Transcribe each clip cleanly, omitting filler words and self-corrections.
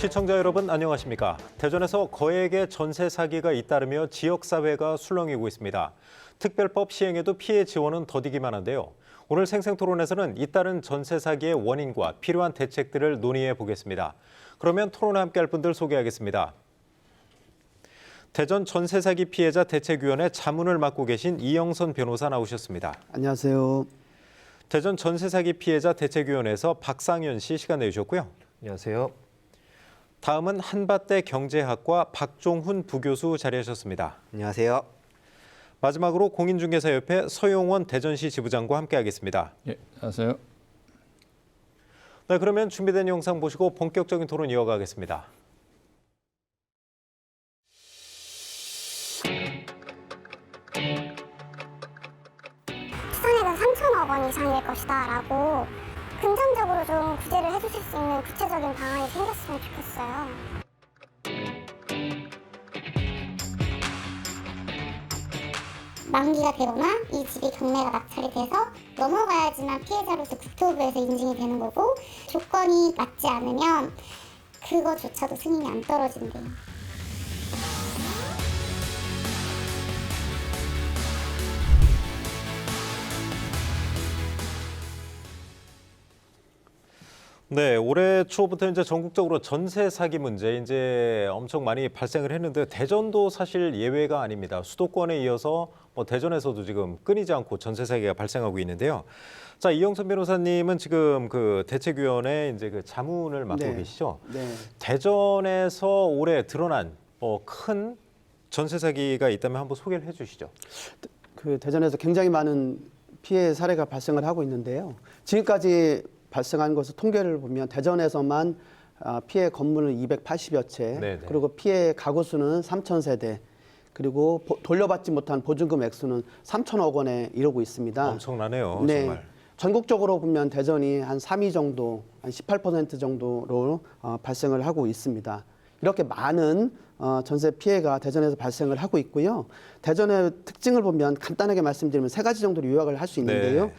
시청자 여러분 안녕하십니까? 대전에서 거액의 전세 사기가 잇따르며 지역사회가 술렁이고 있습니다. 특별법 시행에도 피해 지원은 더디기만 한데요. 오늘 생생토론에서는 잇따른 전세 사기의 원인과 필요한 대책들을 논의해 보겠습니다. 그러면 토론에 함께할 분들 소개하겠습니다. 대전 전세 사기 피해자 대책위원회 자문을 맡고 계신 이영선 변호사 나오셨습니다. 안녕하세요. 대전 전세 사기 피해자 대책위원회에서 박상현 씨 시간 내주셨고요. 안녕하세요. 다음은 한밭대 경제학과 박종훈 부교수 자리하셨습니다. 안녕하세요. 마지막으로 공인중개사협회 서용원 대전시 지부장과 함께하겠습니다. 예, 안녕하세요. 네, 그러면 준비된 영상 보시고 본격적인 토론 이어가겠습니다. 추산액은 3천억 원 이상일 것이다라고 긍정적으로 좀 구제를 해주실 수 있는 구체적인 방안이 생겼으면 좋겠어요. 만기가 되거나 이 집이 경매가 낙찰이 돼서 넘어가야지만 피해자로서 국토부에서 인증이 되는 거고, 조건이 맞지 않으면 그거조차도 승인이 안 떨어진대요. 네, 올해 초부터 이제 전국적으로 전세 사기 문제 이제 엄청 많이 발생을 했는데 대전도 사실 예외가 아닙니다. 수도권에 이어서 대전에서도 지금 끊이지 않고 전세 사기가 발생하고 있는데요. 자, 이영선 변호사님은 지금 그 대책위원회 이제 그 자문을 맡고 네. 계시죠. 네. 대전에서 올해 드러난 큰 전세 사기가 있다면 한번 소개를 해주시죠. 그 대전에서 굉장히 많은 피해 사례가 발생을 하고 있는데요. 지금까지 발생한 것을 통계를 보면 대전에서만 피해 건물은 280여 채, 네네. 그리고 피해 가구 수는 3,000세대, 그리고 돌려받지 못한 보증금 액수는 3천억 원에 이르고 있습니다. 엄청나네요, 네. 정말. 전국적으로 보면 대전이 한 3위 정도, 한 18% 정도로 발생을 하고 있습니다. 이렇게 많은 전세 피해가 대전에서 발생을 하고 있고요. 대전의 특징을 보면 간단하게 말씀드리면 세 가지 정도로 요약을 할 수 있는데요. 네.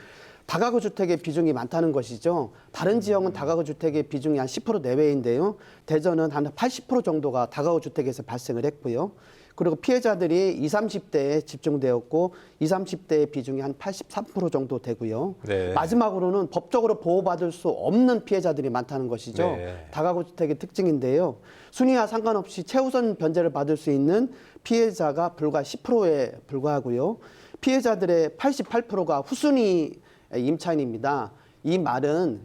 다가구 주택의 비중이 많다는 것이죠. 다른 지역은 다가구 주택의 비중이 한 10% 내외인데요. 대전은 한 80% 정도가 다가구 주택에서 발생을 했고요. 그리고 피해자들이 20, 30대에 집중되었고 20, 30대의 비중이 한 83% 정도 되고요. 네. 마지막으로는 법적으로 보호받을 수 없는 피해자들이 많다는 것이죠. 네. 다가구 주택의 특징인데요. 순위와 상관없이 최우선 변제를 받을 수 있는 피해자가 불과 10%에 불과하고요. 피해자들의 88%가 후순위 임차인입니다. 이 말은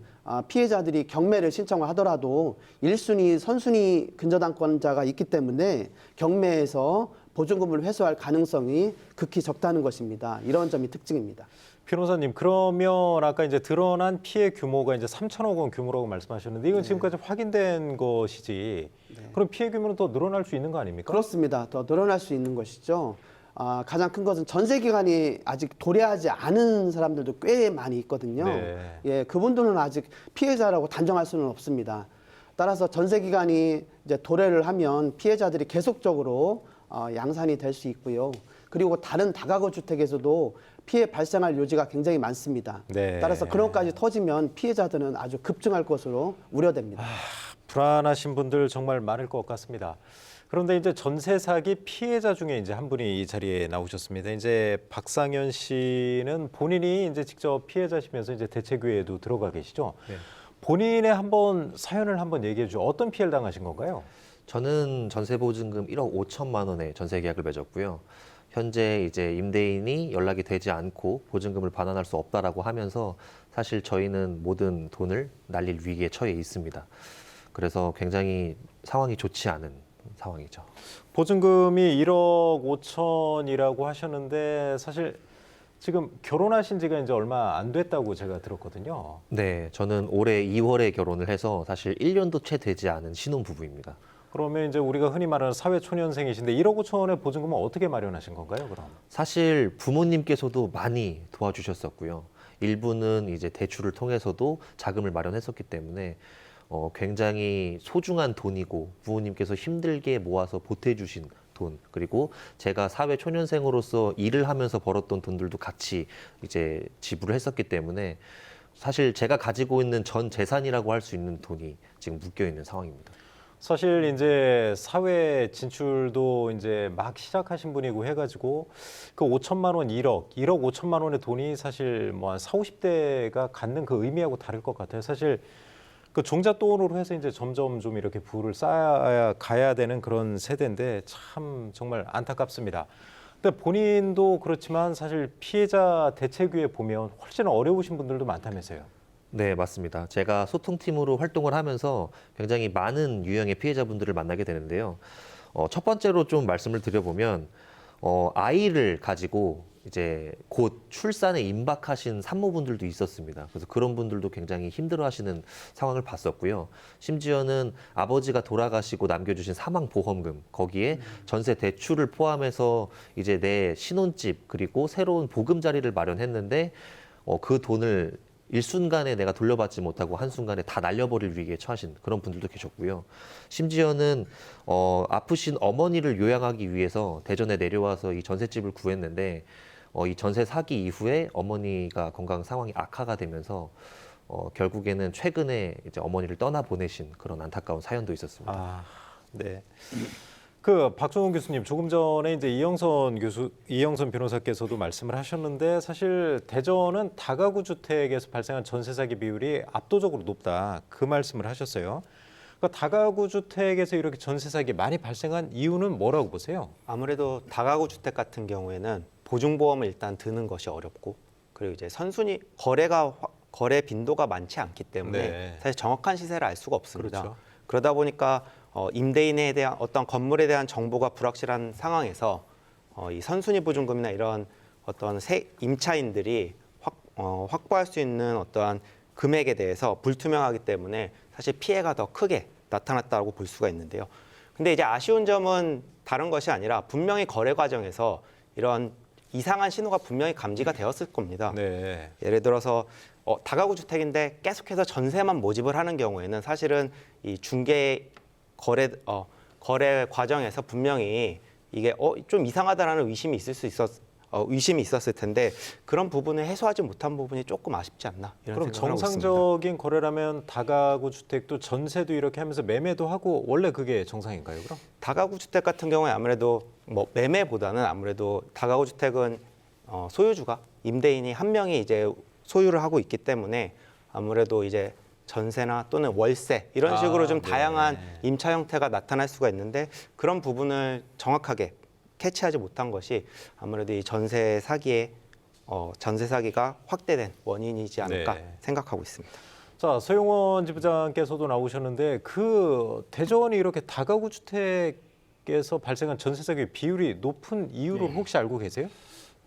피해자들이 경매를 신청을 하더라도 1순위, 선순위 근저당권자가 있기 때문에 경매에서 보증금을 회수할 가능성이 극히 적다는 것입니다. 이런 점이 특징입니다. 변호사님, 그러면 아까 이제 드러난 피해 규모가 이제 3천억 원 규모라고 말씀하셨는데 이건 지금까지 확인된 것이지. 그럼 피해 규모는 더 늘어날 수 있는 거 아닙니까? 그렇습니다. 더 늘어날 수 있는 것이죠. 가장 큰 것은 전세 기간이 아직 도래하지 않은 사람들도 꽤 많이 있거든요. 네. 예, 그분들은 아직 피해자라고 단정할 수는 없습니다. 따라서 전세 기간이 이제 도래를 하면 피해자들이 계속적으로 양산이 될 수 있고요. 그리고 다른 다가구 주택에서도 피해 발생할 요지가 굉장히 많습니다. 네. 따라서 그런 것까지 터지면 피해자들은 아주 급증할 것으로 우려됩니다. 불안하신 분들 정말 많을 것 같습니다. 그런데 이제 전세 사기 피해자 중에 이제 한 분이 이 자리에 나오셨습니다. 이제 박상현 씨는 본인이 이제 직접 피해자시면서 이제 대책위에도 들어가 계시죠. 네. 본인의 사연을 한번 얘기해 주죠. 어떤 피해를 당하신 건가요? 저는 전세보증금 1억 5천만 원의 전세 계약을 맺었고요. 현재 이제 임대인이 연락이 되지 않고 보증금을 반환할 수 없다라고 하면서 사실 저희는 모든 돈을 날릴 위기에 처해 있습니다. 그래서 굉장히 상황이 좋지 않은 상황이죠. 보증금이 1억 5천이라고 하셨는데 사실 지금 결혼하신 지가 이제 얼마 안 됐다고 제가 들었거든요. 네, 저는 올해 2월에 결혼을 해서 사실 1년도 채 되지 않은 신혼부부입니다. 그러면 이제 우리가 흔히 말하는 사회초년생이신데 1억 5천의 보증금은 어떻게 마련하신 건가요, 그럼? 사실 부모님께서도 많이 도와주셨었고요. 일부는 이제 대출을 통해서도 자금을 마련했었기 때문에 굉장히 소중한 돈이고 부모님께서 힘들게 모아서 보태주신 돈, 그리고 제가 사회 초년생으로서 일을 하면서 벌었던 돈들도 같이 이제 지불을 했었기 때문에 사실 제가 가지고 있는 전 재산이라고 할 수 있는 돈이 지금 묶여 있는 상황입니다. 사실 이제 사회 진출도 이제 막 시작하신 분이고 해가지고 그 5천만 원, 1억 5천만 원의 돈이 사실 뭐 한 40, 50대가 갖는 그 의미하고 다를 것 같아요. 사실 그 종잣돈으로 해서 이제 점점 좀 이렇게 부를 쌓아야 가야 되는 그런 세대인데 참 정말 안타깝습니다. 근데 본인도 그렇지만 사실 피해자 대책위에 보면 훨씬 어려우신 분들도 많다면서요. 네, 맞습니다. 제가 소통팀으로 활동을 하면서 굉장히 많은 유형의 피해자분들을 만나게 되는데요. 첫 번째로 좀 말씀을 드려보면, 아이를 가지고 이제 곧 출산에 임박하신 산모분들도 있었습니다. 그래서 그런 분들도 굉장히 힘들어하시는 상황을 봤었고요. 심지어는 아버지가 돌아가시고 남겨주신 사망보험금, 거기에 전세 대출을 포함해서 이제 내 신혼집 그리고 새로운 보금자리를 마련했는데 그 돈을 일순간에 내가 돌려받지 못하고 한순간에 다 날려버릴 위기에 처하신 그런 분들도 계셨고요. 심지어는 아프신 어머니를 요양하기 위해서 대전에 내려와서 이 전셋집을 구했는데 이 전세 사기 이후에 어머니가 건강 상황이 악화가 되면서 결국에는 최근에 이제 어머니를 떠나보내신 그런 안타까운 사연도 있었습니다. 아, 네. 그 박종훈 교수님 조금 전에 이제 이영선 변호사께서도 말씀을 하셨는데 사실 대전은 다가구 주택에서 발생한 전세 사기 비율이 압도적으로 높다 그 말씀을 하셨어요. 그러니까 다가구 주택에서 이렇게 전세 사기 많이 발생한 이유는 뭐라고 보세요? 아무래도 다가구 주택 같은 경우에는 보증보험을 일단 드는 것이 어렵고 그리고 이제 선순위 거래 빈도가 많지 않기 때문에 네. 사실 정확한 시세를 알 수가 없습니다. 그렇죠. 그러다 보니까 임대인에 대한 어떤 건물에 대한 정보가 불확실한 상황에서 이 선순위 보증금이나 이런 어떤 임차인들이 확보할 수 있는 어떠한 금액에 대해서 불투명하기 때문에 사실 피해가 더 크게 나타났다고 볼 수가 있는데요. 근데 이제 아쉬운 점은 다른 것이 아니라 분명히 거래 과정에서 이런 이상한 신호가 분명히 감지가 되었을 겁니다. 네. 예를 들어서 다가구 주택인데 계속해서 전세만 모집을 하는 경우에는 사실은 이 중개 거래 과정에서 분명히 이게 좀 이상하다라는 의심이 있었을 텐데 그런 부분을 해소하지 못한 부분이 조금 아쉽지 않나 이런 그럼 생각을 하고 있습니다. 정상적인 거래라면 다가구 주택도 전세도 이렇게 하면서 매매도 하고 원래 그게 정상인가요, 그럼? 다가구 주택 같은 경우에 아무래도 뭐 매매보다는 아무래도 다가구 주택은 소유주가 임대인이 한 명이 이제 소유를 하고 있기 때문에 아무래도 이제 전세나 또는 월세 이런 식으로 좀 네. 다양한 임차 형태가 나타날 수가 있는데 그런 부분을 정확하게 캐치하지 못한 것이 아무래도 이 전세 사기가 확대된 원인이지 않을까 네. 생각하고 있습니다. 자, 서용원 지부장께서도 나오셨는데 그 대전이 이렇게 다가구 주택에서 발생한 전세 사기 비율이 높은 이유를 혹시 알고 계세요?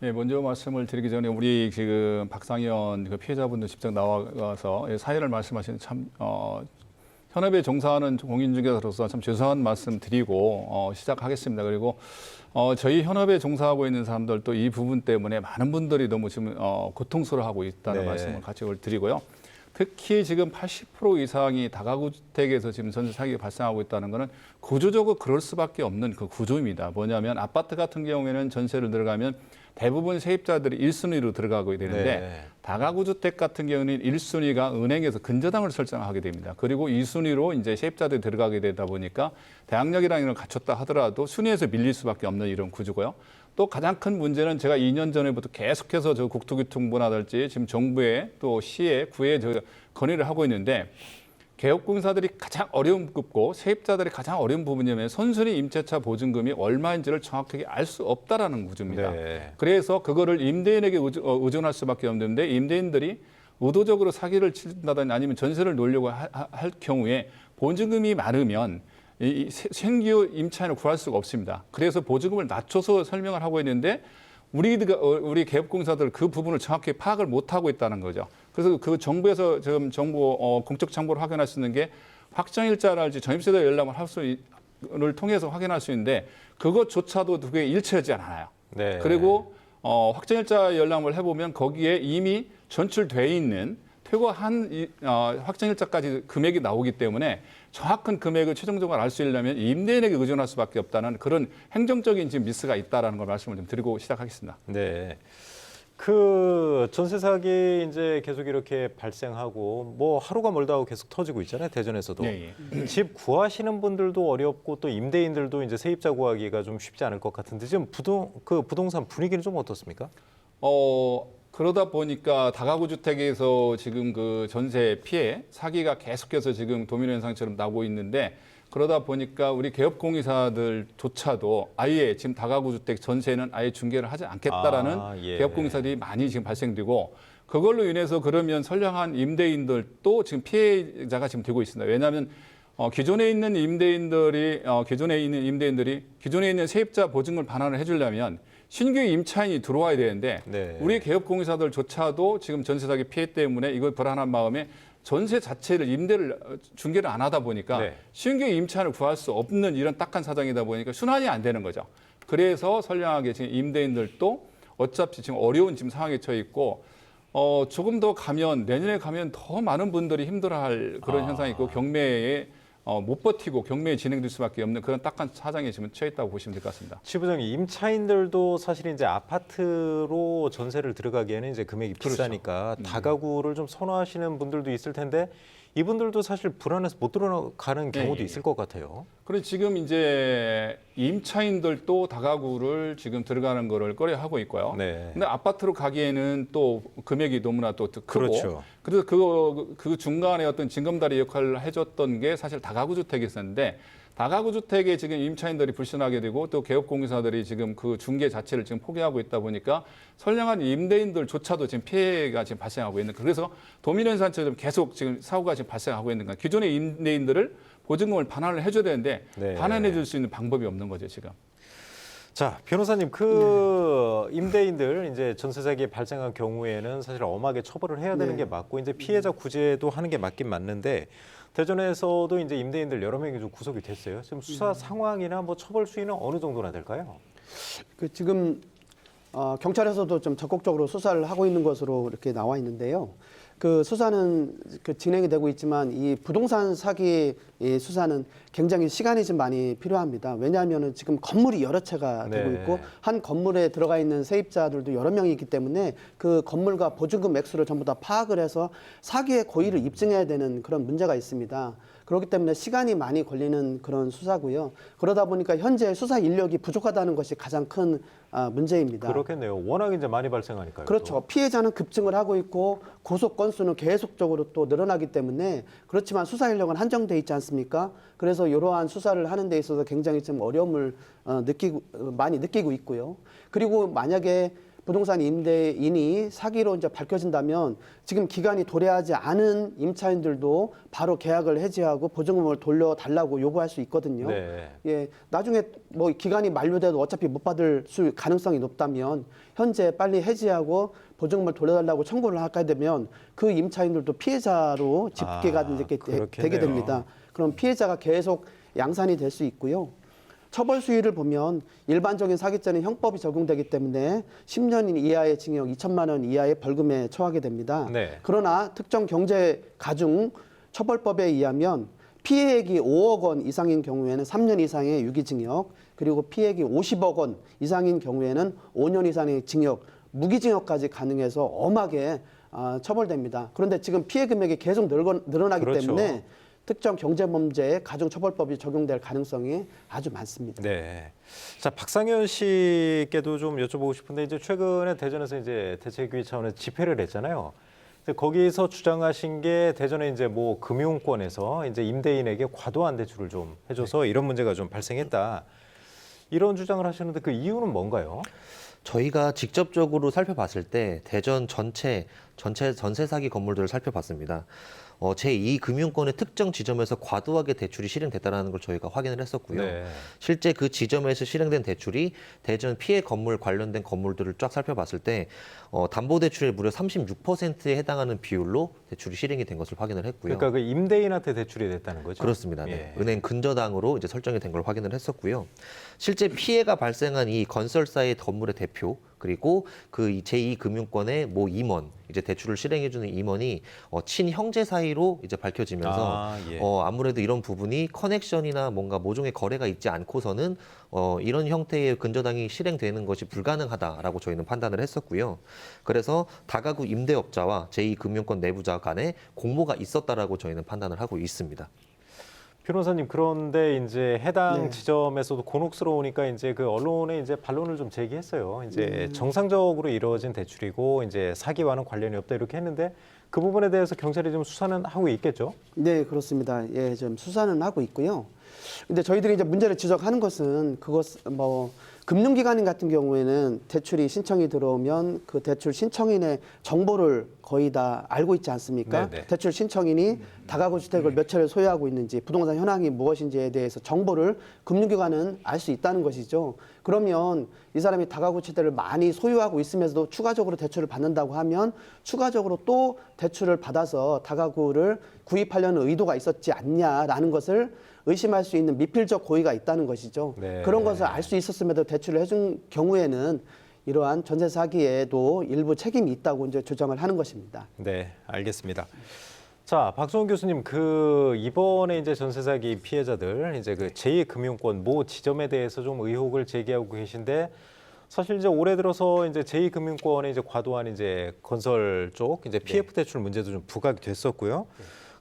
네, 먼저 말씀을 드리기 전에 우리 지금 박상현 그 피해자분들 직접 나와서 사연을 말씀하시는 참 현업에 종사하는 공인중개사로서 참 죄송한 말씀 드리고 시작하겠습니다. 그리고 저희 현업에 종사하고 있는 사람들도 이 부분 때문에 많은 분들이 너무 지금 고통스러워하고 있다는 네. 말씀을 같이 드리고요. 특히 지금 80% 이상이 다가구 주택에서 지금 전세 사기가 발생하고 있다는 것은 구조적으로 그럴 수밖에 없는 그 구조입니다. 뭐냐면 아파트 같은 경우에는 전세를 들어가면 대부분 세입자들이 1순위로 들어가고 되는데 네. 다가구 주택 같은 경우는 1순위가 은행에서 근저당을 설정하게 됩니다. 그리고 2순위로 이제 세입자들이 들어가게 되다 보니까 대항력이라는 걸 갖췄다 하더라도 순위에서 밀릴 수밖에 없는 이런 구조고요. 또 가장 큰 문제는 제가 2년 전에부터 계속해서 저 국토교통부나든지 지금 정부에 또 시에 구에 저 건의를 하고 있는데 개업공사들이 가장 어려움 긋고 세입자들이 가장 어려운 부분이면 선순위 임차차 보증금이 얼마인지를 정확하게 알 수 없다라는 구조입니다. 네. 그래서 그거를 임대인에게 의존할 수밖에 없는데 임대인들이 의도적으로 사기를 친다든지 아니면 전세를 놓으려고 할 경우에 보증금이 많으면 이 생기호 임차인을 구할 수가 없습니다. 그래서 보증금을 낮춰서 설명을 하고 있는데 우리 개업공사들 그 부분을 정확히 파악을 못하고 있다는 거죠. 그래서 그 정부에서 지금 정부 공적 정보를 확인할 수 있는 게 확정일자랄지 전입세대 열람을 를 통해서 확인할 수 있는데 그것조차도 그게 일치하지 않아요. 네. 그리고 확정일자 열람을 해보면 거기에 이미 전출돼 있는 퇴거한 확정일자까지 금액이 나오기 때문에 정확한 금액을 최종적으로 알 수 있려면 임대인에게 의존할 수밖에 없다는 그런 행정적인 지금 미스가 있다라는 걸 말씀을 좀 드리고 시작하겠습니다. 네. 그 전세 사기 이제 계속 이렇게 발생하고 뭐 하루가 멀다 하고 계속 터지고 있잖아요. 대전에서도. 예, 집 구하시는 분들도 어렵고 또 임대인들도 이제 세입자 구하기가 좀 쉽지 않을 것 같은데 지금 부동산 분위기는 좀 어떻습니까? 그러다 보니까 다가구 주택에서 지금 그 전세 피해 사기가 계속해서 지금 도미노 현상처럼 나고 있는데 그러다 보니까 우리 개업공사들조차도 아예 지금 다가구 주택 전세는 아예 중개를 하지 않겠다라는 예. 개업공사들이 많이 지금 발생되고 그걸로 인해서 그러면 선량한 임대인들도 지금 피해자가 지금 되고 있습니다. 왜냐하면 기존에 있는 임대인들이 기존에 있는 세입자 보증금을 반환을 해주려면 신규 임차인이 들어와야 되는데 네. 우리 개업공사들조차도 지금 전세 사기 피해 때문에 이걸 불안한 마음에 전세 자체를 중개를 안 하다 보니까 네. 신규 임차인을 구할 수 없는 이런 딱한 사정이다 보니까 순환이 안 되는 거죠. 그래서 선량하게 지금 임대인들도 어차피 지금 어려운 지금 상황에 처해 있고 조금 더 가면 내년에 가면 더 많은 분들이 힘들어할 그런 현상이 있고 경매에 못 버티고 경매에 진행될 수밖에 없는 그런 딱한 사정에 지금 처해 있다고 보시면 될 것 같습니다. 치 부장님, 임차인들도 사실 이제 아파트로 전세를 들어가기에는 이제 금액이 비싸니까 다가구를 좀 선호하시는 분들도 있을 텐데 이분들도 사실 불안해서 못 들어가는 경우도 예. 있을 것 같아요. 그리고 지금 이제 임차인들도 다가구를 지금 들어가는 거를 꺼려하고 있고요. 네. 근데 아파트로 가기에는 또 금액이 너무나 또 크고 그렇죠. 그래서 그 중간에 어떤 징검다리 역할을 해줬던 게 사실 다가구 주택이었는데 다가구 주택에 지금 임차인들이 불신하게 되고 또 개업공사들이 지금 그 중개 자체를 지금 포기하고 있다 보니까 선량한 임대인들조차도 지금 피해가 지금 발생하고 있는 그래서 도미노 현상처럼 계속 지금 사고가 지금 발생하고 있는 거예요. 기존의 임대인들을 보증금을 반환을 해줘야 되는데 네. 반환해 줄 수 있는 방법이 없는 거죠 지금. 자, 변호사님, 그 임대인들 이제 전세 사기 발생한 경우에는 사실 엄하게 처벌을 해야 되는 네. 게 맞고 이제 피해자 구제도 하는 게 맞긴 맞는데 대전에서도 이제 임대인들 여러 명이 좀 구속이 됐어요. 지금 수사 상황이나 뭐 처벌 수위는 어느 정도나 될까요? 지금 경찰에서도 좀 적극적으로 수사를 하고 있는 것으로 이렇게 나와 있는데요. 그 수사는 진행이 되고 있지만 이 부동산 사기 이 수사는 굉장히 시간이 좀 많이 필요합니다. 왜냐하면은 지금 건물이 여러 채가 되고 네. 있고 한 건물에 들어가 있는 세입자들도 여러 명이 있기 때문에 그 건물과 보증금 액수를 전부 다 파악을 해서 사기의 고의를 입증해야 되는 그런 문제가 있습니다. 그렇기 때문에 시간이 많이 걸리는 그런 수사고요. 그러다 보니까 현재 수사 인력이 부족하다는 것이 가장 큰 문제입니다. 그렇겠네요. 워낙 이제 많이 발생하니까요. 그렇죠. 또. 피해자는 급증을 하고 있고 구속 건수는 계속적으로 또 늘어나기 때문에 그렇지만 수사 인력은 한정돼 있지 않습니까? 그래서 이러한 수사를 하는 데 있어서 굉장히 좀 어려움을 많이 느끼고 있고요. 그리고 만약에 부동산 임대인이 사기로 이제 밝혀진다면 지금 기간이 도래하지 않은 임차인들도 바로 계약을 해지하고 보증금을 돌려달라고 요구할 수 있거든요. 네. 예, 나중에 뭐 기간이 만료돼도 어차피 못 받을 가능성이 높다면 현재 빨리 해지하고 보증금을 돌려달라고 청구를 하게 되면 그 임차인들도 피해자로 집계가 이렇게 되게 그렇겠네요. 됩니다. 그럼 피해자가 계속 양산이 될 수 있고요. 처벌 수위를 보면 일반적인 사기죄는 형법이 적용되기 때문에 10년 이하의 징역 2천만 원 이하의 벌금에 처하게 됩니다. 네. 그러나 특정 경제 가중 처벌법에 의하면 피해액이 5억 원 이상인 경우에는 3년 이상의 유기징역, 그리고 피해액이 50억 원 이상인 경우에는 5년 이상의 징역, 무기징역까지 가능해서 엄하게 처벌됩니다. 그런데 지금 피해 금액이 계속 늘어나기 그렇죠. 때문에 특정 경제범죄의 가중처벌법이 적용될 가능성이 아주 많습니다. 네. 자, 박상현 씨께도 좀 여쭤보고 싶은데 이제 최근에 대전에서 이제 대책위 차원에서 집회를 했잖아요. 근데 거기서 주장하신 게 대전에 이제 뭐 금융권에서 이제 임대인에게 과도한 대출을 좀 해줘서 이런 문제가 좀 발생했다. 이런 주장을 하셨는데 그 이유는 뭔가요? 저희가 직접적으로 살펴봤을 때 대전 전체 전세 사기 건물들을 살펴봤습니다. 제2금융권의 특정 지점에서 과도하게 대출이 실행됐다는 걸 저희가 확인을 했었고요. 네. 실제 그 지점에서 실행된 대출이 대전 피해 건물 관련된 건물들을 쫙 살펴봤을 때 담보대출의 무려 36%에 해당하는 비율로 대출이 실행이 된 것을 확인을 했고요. 그러니까 그 임대인한테 대출이 됐다는 거죠? 그렇습니다. 네. 예. 은행 근저당으로 이제 설정이 된 걸 확인을 했었고요. 실제 피해가 발생한 이 건설사의 건물의 대표 그리고 그 제2금융권의 모 임원, 이제 대출을 실행해주는 임원이 친형제 사이로 이제 밝혀지면서 예. 아무래도 이런 부분이 커넥션이나 뭔가 모종의 거래가 있지 않고서는 이런 형태의 근저당이 실행되는 것이 불가능하다라고 저희는 판단을 했었고요. 그래서 다가구 임대업자와 제2금융권 내부자 간에 공모가 있었다라고 저희는 판단을 하고 있습니다. 변호사님, 그런데 이제 해당 네. 지점에서도 곤혹스러우니까 이제 그 언론에 이제 반론을 좀 제기했어요. 이제 정상적으로 이루어진 대출이고 이제 사기와는 관련이 없다 이렇게 했는데 그 부분에 대해서 경찰이 좀 수사는 하고 있겠죠? 네, 그렇습니다. 예, 좀 수사는 하고 있고요. 근데 저희들이 이제 문제를 지적하는 것은 금융기관 같은 경우에는 대출이 신청이 들어오면 그 대출 신청인의 정보를 거의 다 알고 있지 않습니까? 네네. 대출 신청인이 다가구 주택을 몇 채를 소유하고 있는지, 부동산 현황이 무엇인지에 대해서 정보를 금융기관은 알 수 있다는 것이죠. 그러면 이 사람이 다가구 주택을 많이 소유하고 있으면서도 추가적으로 대출을 받는다고 하면 추가적으로 또 대출을 받아서 다가구를 구입하려는 의도가 있었지 않냐라는 것을 의심할 수 있는 미필적 고의가 있다는 것이죠. 네. 그런 것을 알 수 있었음에도 대출을 해준 경우에는 이러한 전세 사기에도 일부 책임이 있다고 이제 주장을 하는 것입니다. 네, 알겠습니다. 자, 박수홍 교수님, 그 이번에 이제 전세 사기 피해자들 이제 그 제2금융권 모 지점에 대해서 좀 의혹을 제기하고 계신데 사실 이제 올해 들어서 이제 제2금융권의 이제 과도한 이제 건설 쪽 이제 PF 대출 문제도 좀 부각이 됐었고요.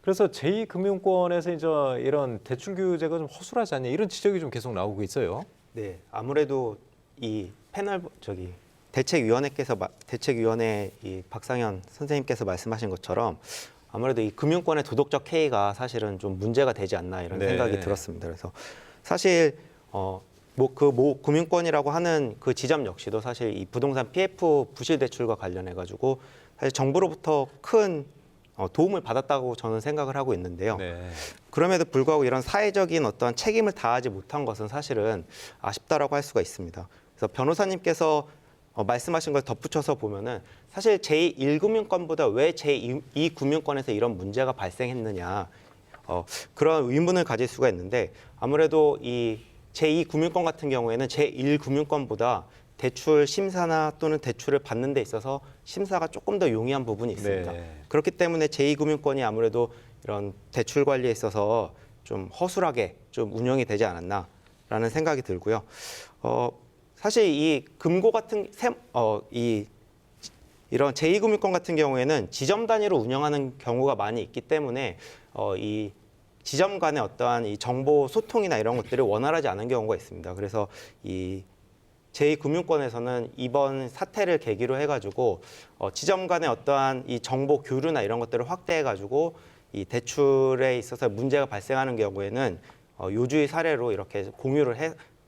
그래서 제2금융권에서 이제 이런 대출 규제가 좀 허술하지 않냐 이런 지적이 좀 계속 나오고 있어요. 네, 아무래도 이 패널 대책위원회 이 박상현 선생님께서 말씀하신 것처럼 아무래도 이 금융권의 도덕적 해이가 사실은 좀 문제가 되지 않나 이런 네. 생각이 들었습니다. 그래서 사실 모 금융권이라고 하는 그 지점 역시도 사실 이 부동산 PF 부실 대출과 관련해 가지고 사실 정부로부터 큰 도움을 받았다고 저는 생각을 하고 있는데요. 네. 그럼에도 불구하고 이런 사회적인 어떤 책임을 다하지 못한 것은 사실은 아쉽다라고 할 수가 있습니다. 그래서 변호사님께서 말씀하신 걸 덧붙여서 보면은 사실 제1금융권보다 왜 제2금융권에서 이런 문제가 발생했느냐 그런 의문을 가질 수가 있는데 아무래도 이 제2금융권 같은 경우에는 제1금융권보다 대출 심사나 또는 대출을 받는 데 있어서 심사가 조금 더 용이한 부분이 있습니다. 네. 그렇기 때문에 제2금융권이 아무래도 이런 대출 관리에 있어서 좀 허술하게 좀 운영이 되지 않았나라는 생각이 들고요. 사실 이 금고 같은 이런 제2금융권 같은 경우에는 지점 단위로 운영하는 경우가 많이 있기 때문에 이 지점 간의 어떠한 이 정보 소통이나 이런 것들이 원활하지 않은 경우가 있습니다. 그래서 이 제2금융권에서는 이번 사태를 계기로 해가지고 지점 간의 어떠한 이 정보 교류나 이런 것들을 확대해가지고 이 대출에 있어서 문제가 발생하는 경우에는 요주의 사례로 이렇게 공유를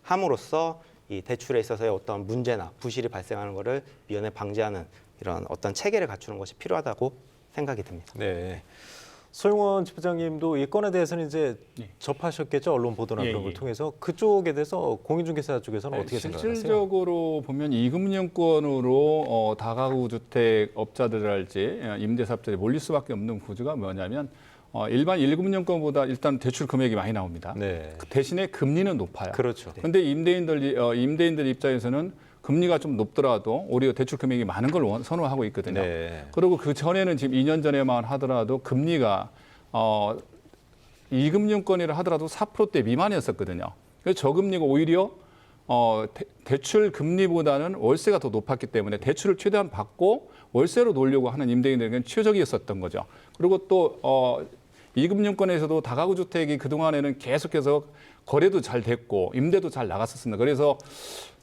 함으로써 이 대출에 있어서의 어떤 문제나 부실이 발생하는 것을 미연에 방지하는 이런 어떤 체계를 갖추는 것이 필요하다고 생각이 듭니다. 네. 소영원 지부장님도 이 건에 대해서는 이제 접하셨겠죠? 언론 보도나 그런 걸 통해서 그쪽에 대해서 공인중개사 쪽에서는 어떻게 생각하세요? 실질적으로 보면 이금융권으로 다가구 주택 업자들할지 임대사업자들이 몰릴 수밖에 없는 구조가 뭐냐면 일반 1금융권보다 일단 대출 금액이 많이 나옵니다. 네. 그 대신에 금리는 높아요. 그렇죠. 그런데 임대인들 입장에서는 금리가 좀 높더라도 오히려 대출 금액이 많은 걸 선호하고 있거든요. 네. 그리고 그 전에는 지금 2년 전에만 하더라도 금리가 2금융권이라 하더라도 4%대 미만이었었거든요. 그래서 저금리가 오히려 대출 금리보다는 월세가 더 높았기 때문에 대출을 최대한 받고 월세로 놀려고 하는 임대인들에게는 최적이었었던 거죠. 그리고 또 2금융권에서도 다가구 주택이 그동안에는 계속해서 거래도 잘 됐고 임대도 잘 나갔었습니다. 그래서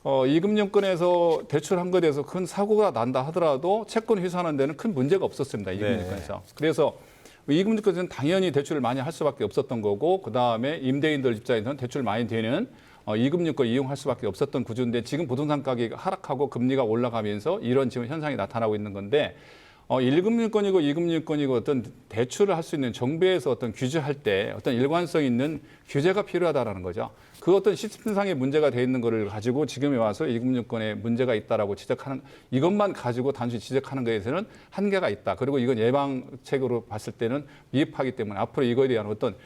2금융권에서 대출한 것에 대해서 큰 사고가 난다 하더라도 채권 회수하는 데는 큰 문제가 없었습니다. 2금융권에서. 네. 그래서 2금융권에서는 당연히 대출을 많이 할 수밖에 없었던 거고 그다음에 임대인들 입장에서는 대출 많이 되는 2금융권 이용할 수밖에 없었던 구조인데 지금 부동산 가격이 하락하고 금리가 올라가면서 이런 지금 현상이 나타나고 있는 건데 1금융권이고 2금융권이고 어떤 대출을 할 수 있는 정부에서 어떤 규제할 때 어떤 일관성 있는 규제가 필요하다라는 거죠. 그 어떤 시스템상의 문제가 돼 있는 거를 가지고 지금에 와서 2금융권에 문제가 있다라고 지적하는 이것만 가지고 단순히 지적하는 것에서는 한계가 있다. 그리고 이건 예방책으로 봤을 때는 미흡하기 때문에 앞으로 이거에 대한 어떤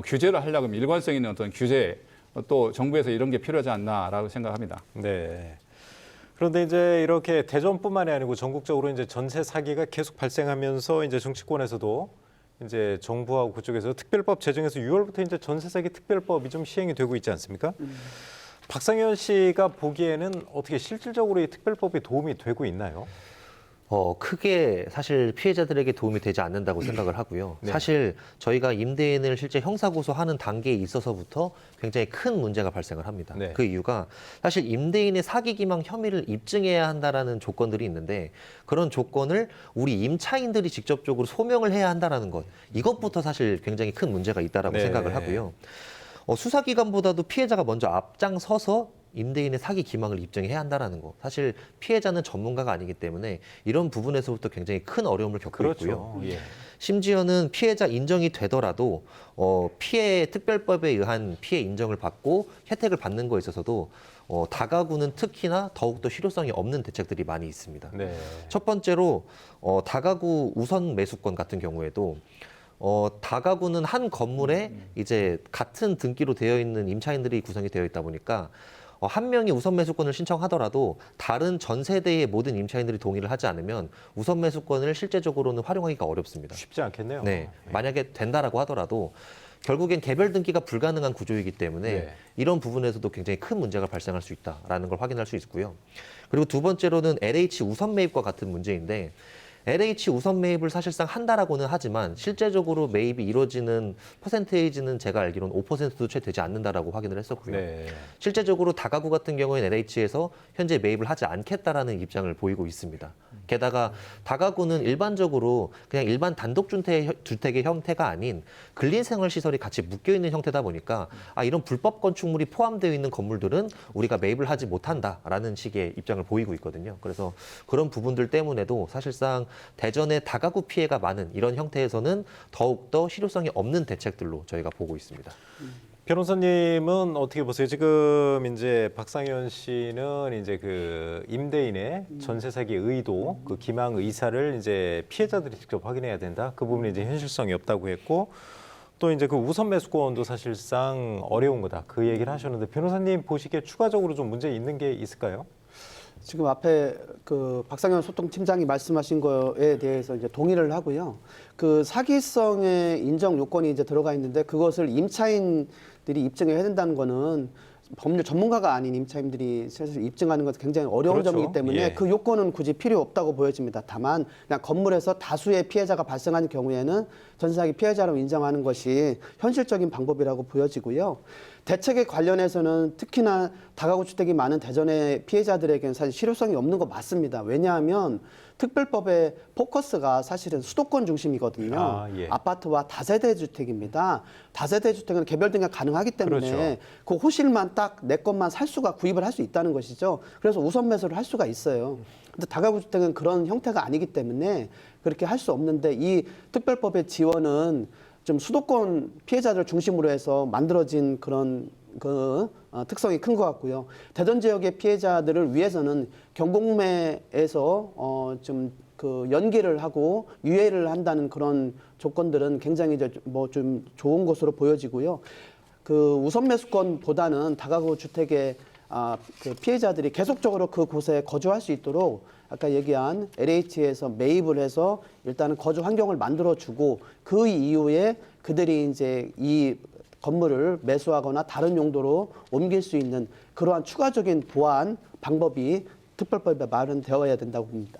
규제를 하려면 일관성 있는 어떤 규제 또 정부에서 이런 게 필요하지 않나라고 생각합니다. 네. 그런데 이제 이렇게 대전뿐만이 아니고 전국적으로 이제 전세 사기가 계속 발생하면서 이제 정치권에서도 이제 정부하고 그쪽에서 특별법 제정해서 6월부터 이제 전세 사기 특별법이 좀 시행이 되고 있지 않습니까? 박상현 씨가 보기에는 어떻게 실질적으로 이 특별법이 도움이 되고 있나요? 크게 사실 피해자들에게 도움이 되지 않는다고 생각을 하고요. 네. 사실 저희가 임대인을 실제 형사고소하는 단계에 있어서부터 굉장히 큰 문제가 발생을 합니다. 네. 그 이유가 사실 임대인의 사기 기망 혐의를 입증해야 한다라는 조건들이 있는데 그런 조건을 우리 임차인들이 직접적으로 소명을 해야 한다라는 것. 이것부터 사실 굉장히 큰 문제가 있다라고 네. 생각을 하고요. 수사기관보다도 피해자가 먼저 앞장서서 임대인의 사기 기망을 입증해야 한다라는 거. 사실 피해자는 전문가가 아니기 때문에 이런 부분에서부터 굉장히 큰 어려움을 겪고 있고요. 예. 심지어는 피해자 인정이 되더라도 피해 특별법에 의한 피해 인정을 받고 혜택을 받는 거에 있어서도 다가구는 특히나 더욱더 실효성이 없는 대책들이 많이 있습니다. 네. 첫 번째로 다가구 우선 매수권 같은 경우에도 다가구는 한 건물에 이제 같은 등기로 되어 있는 임차인들이 구성이 되어 있다 보니까 한 명이 우선 매수권을 신청하더라도 다른 전 세대의 모든 임차인들이 동의를 하지 않으면 우선 매수권을 실제적으로는 활용하기가 어렵습니다. 쉽지 않겠네요. 네, 예. 만약에 된다라고 하더라도 결국엔 개별 등기가 불가능한 구조이기 때문에 네. 이런 부분에서도 굉장히 큰 문제가 발생할 수 있다라는 걸 확인할 수 있고요. 그리고 두 번째로는 LH 우선 매입과 같은 문제인데 LH 우선 매입을 사실상 한다라고는 하지만 실제적으로 매입이 이루어지는 퍼센테이지는 제가 알기로는 5%도 채 되지 않는다라고 확인을 했었고요. 네. 실제적으로 다가구 같은 경우에는 LH에서 현재 매입을 하지 않겠다라는 입장을 보이고 있습니다. 게다가 다가구는 일반적으로 그냥 일반 단독주택의 형태가 아닌 근린생활시설이 같이 묶여있는 형태다 보니까 이런 불법 건축물이 포함되어 있는 건물들은 우리가 매입을 하지 못한다라는 식의 입장을 보이고 있거든요. 그래서 그런 부분들 때문에도 사실상 대전의 다가구 피해가 많은 이런 형태에서는 더욱더 실효성이 없는 대책들로 저희가 보고 있습니다. 변호사님은 어떻게 보세요? 지금 이제 박상현 씨는 이제 그 임대인의 전세 사기 의도, 그 기망 의사를 이제 피해자들이 직접 확인해야 된다. 그 부분이 이제 현실성이 없다고 했고, 또 이제 그 우선 매수권도 사실상 어려운 거다. 그 얘기를 하셨는데 변호사님 보시기에 추가적으로 좀 문제 있는 게 있을까요? 지금 앞에 그 박상현 소통팀장이 말씀하신 거에 대해서 이제 동의를 하고요. 그 사기성의 인정 요건이 이제 들어가 있는데 그것을 임차인들이 입증해야 된다는 거는 법률 전문가가 아닌 임차인들이 사실 입증하는 것은 굉장히 어려운 그렇죠. 점이기 때문에 예. 그 요건은 굳이 필요 없다고 보여집니다. 다만 그냥 건물에서 다수의 피해자가 발생하는 경우에는 전세사기 피해자로 인정하는 것이 현실적인 방법이라고 보여지고요. 대책에 관련해서는 특히나 다가구 주택이 많은 대전의 피해자들에게는 사실 실효성이 없는 거 맞습니다. 왜냐하면 특별법의 포커스가 사실은 수도권 중심이거든요. 예. 아파트와 다세대 주택입니다. 다세대 주택은 개별 등기가 가능하기 때문에 그렇죠. 그 호실만 딱 내 것만 살 수가 구입을 할 수 있다는 것이죠. 그래서 우선 매수를 할 수가 있어요. 근데 다가구 주택은 그런 형태가 아니기 때문에 그렇게 할 수 없는데 이 특별법의 지원은 좀 수도권 피해자들 중심으로 해서 만들어진 그런 특성이 큰 것 같고요. 대전 지역의 피해자들을 위해서는 경공매에서 좀 그 연기를 하고 유예를 한다는 그런 조건들은 굉장히 이제 뭐 좀 좋은 것으로 보여지고요. 그 우선 매수권보다는 다가구 주택의 그 피해자들이 계속적으로 그곳에 거주할 수 있도록 아까 얘기한 LH에서 매입을 해서 일단은 거주 환경을 만들어주고 그 이후에 그들이 이제 이 건물을 매수하거나 다른 용도로 옮길 수 있는 그러한 추가적인 보완 방법이 특별법에 마련되어야 된다고 봅니다.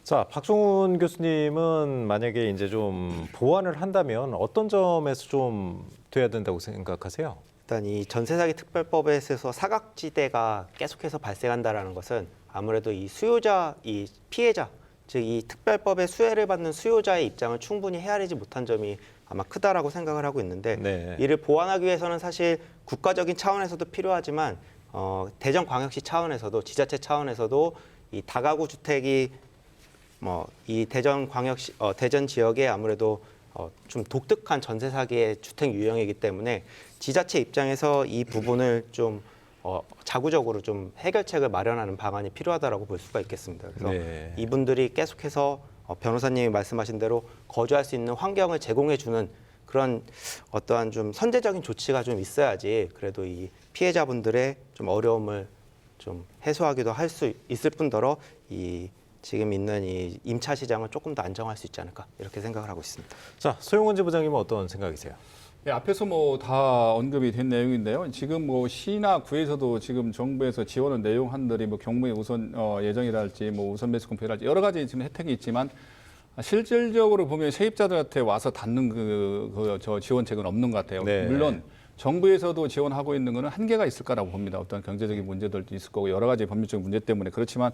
자, 박종훈 교수님은 만약에 이제 좀 보완을 한다면 어떤 점에서 좀 돼야 된다고 생각하세요? 일단 이 전세사기 특별법에서 사각지대가 계속해서 발생한다라는 것은 아무래도 이 수요자, 이 피해자, 즉 이 특별법의 수혜를 받는 수요자의 입장을 충분히 헤아리지 못한 점이 아마 크다라고 생각을 하고 있는데 네. 이를 보완하기 위해서는 사실 국가적인 차원에서도 필요하지만 대전광역시 차원에서도 지자체 차원에서도 이 다가구 주택이 이 대전광역시 대전 지역에 아무래도 좀 독특한 전세 사기의 주택 유형이기 때문에 지자체 입장에서 이 부분을 좀 자구적으로 좀 해결책을 마련하는 방안이 필요하다라고 볼 수가 있겠습니다. 그래서 네. 이분들이 계속해서 변호사님이 말씀하신 대로 거주할 수 있는 환경을 제공해주는 그런 어떠한 좀 선제적인 조치가 좀 있어야지 그래도 이 피해자분들의 좀 어려움을 좀 해소하기도 할 수 있을 뿐더러 이 지금 있는 이 임차 시장을 조금 더 안정할 수 있지 않을까 이렇게 생각을 하고 있습니다. 자, 소영원 지부장님은 어떤 생각이세요? 예, 앞에서 뭐 다 언급이 된 내용인데요. 지금 뭐 시나 구에서도 지금 정부에서 지원한 내용안들이 뭐 경무의 우선 예정이랄지 뭐 우선 매수 공표랄지 여러 가지 지금 혜택이 있지만 실질적으로 보면 세입자들한테 와서 닿는 저 지원책은 없는 것 같아요. 네. 물론 정부에서도 지원하고 있는 거는 한계가 있을 거라고 봅니다. 어떤 경제적인 문제들도 있을 거고 여러 가지 법률적인 문제 때문에 그렇지만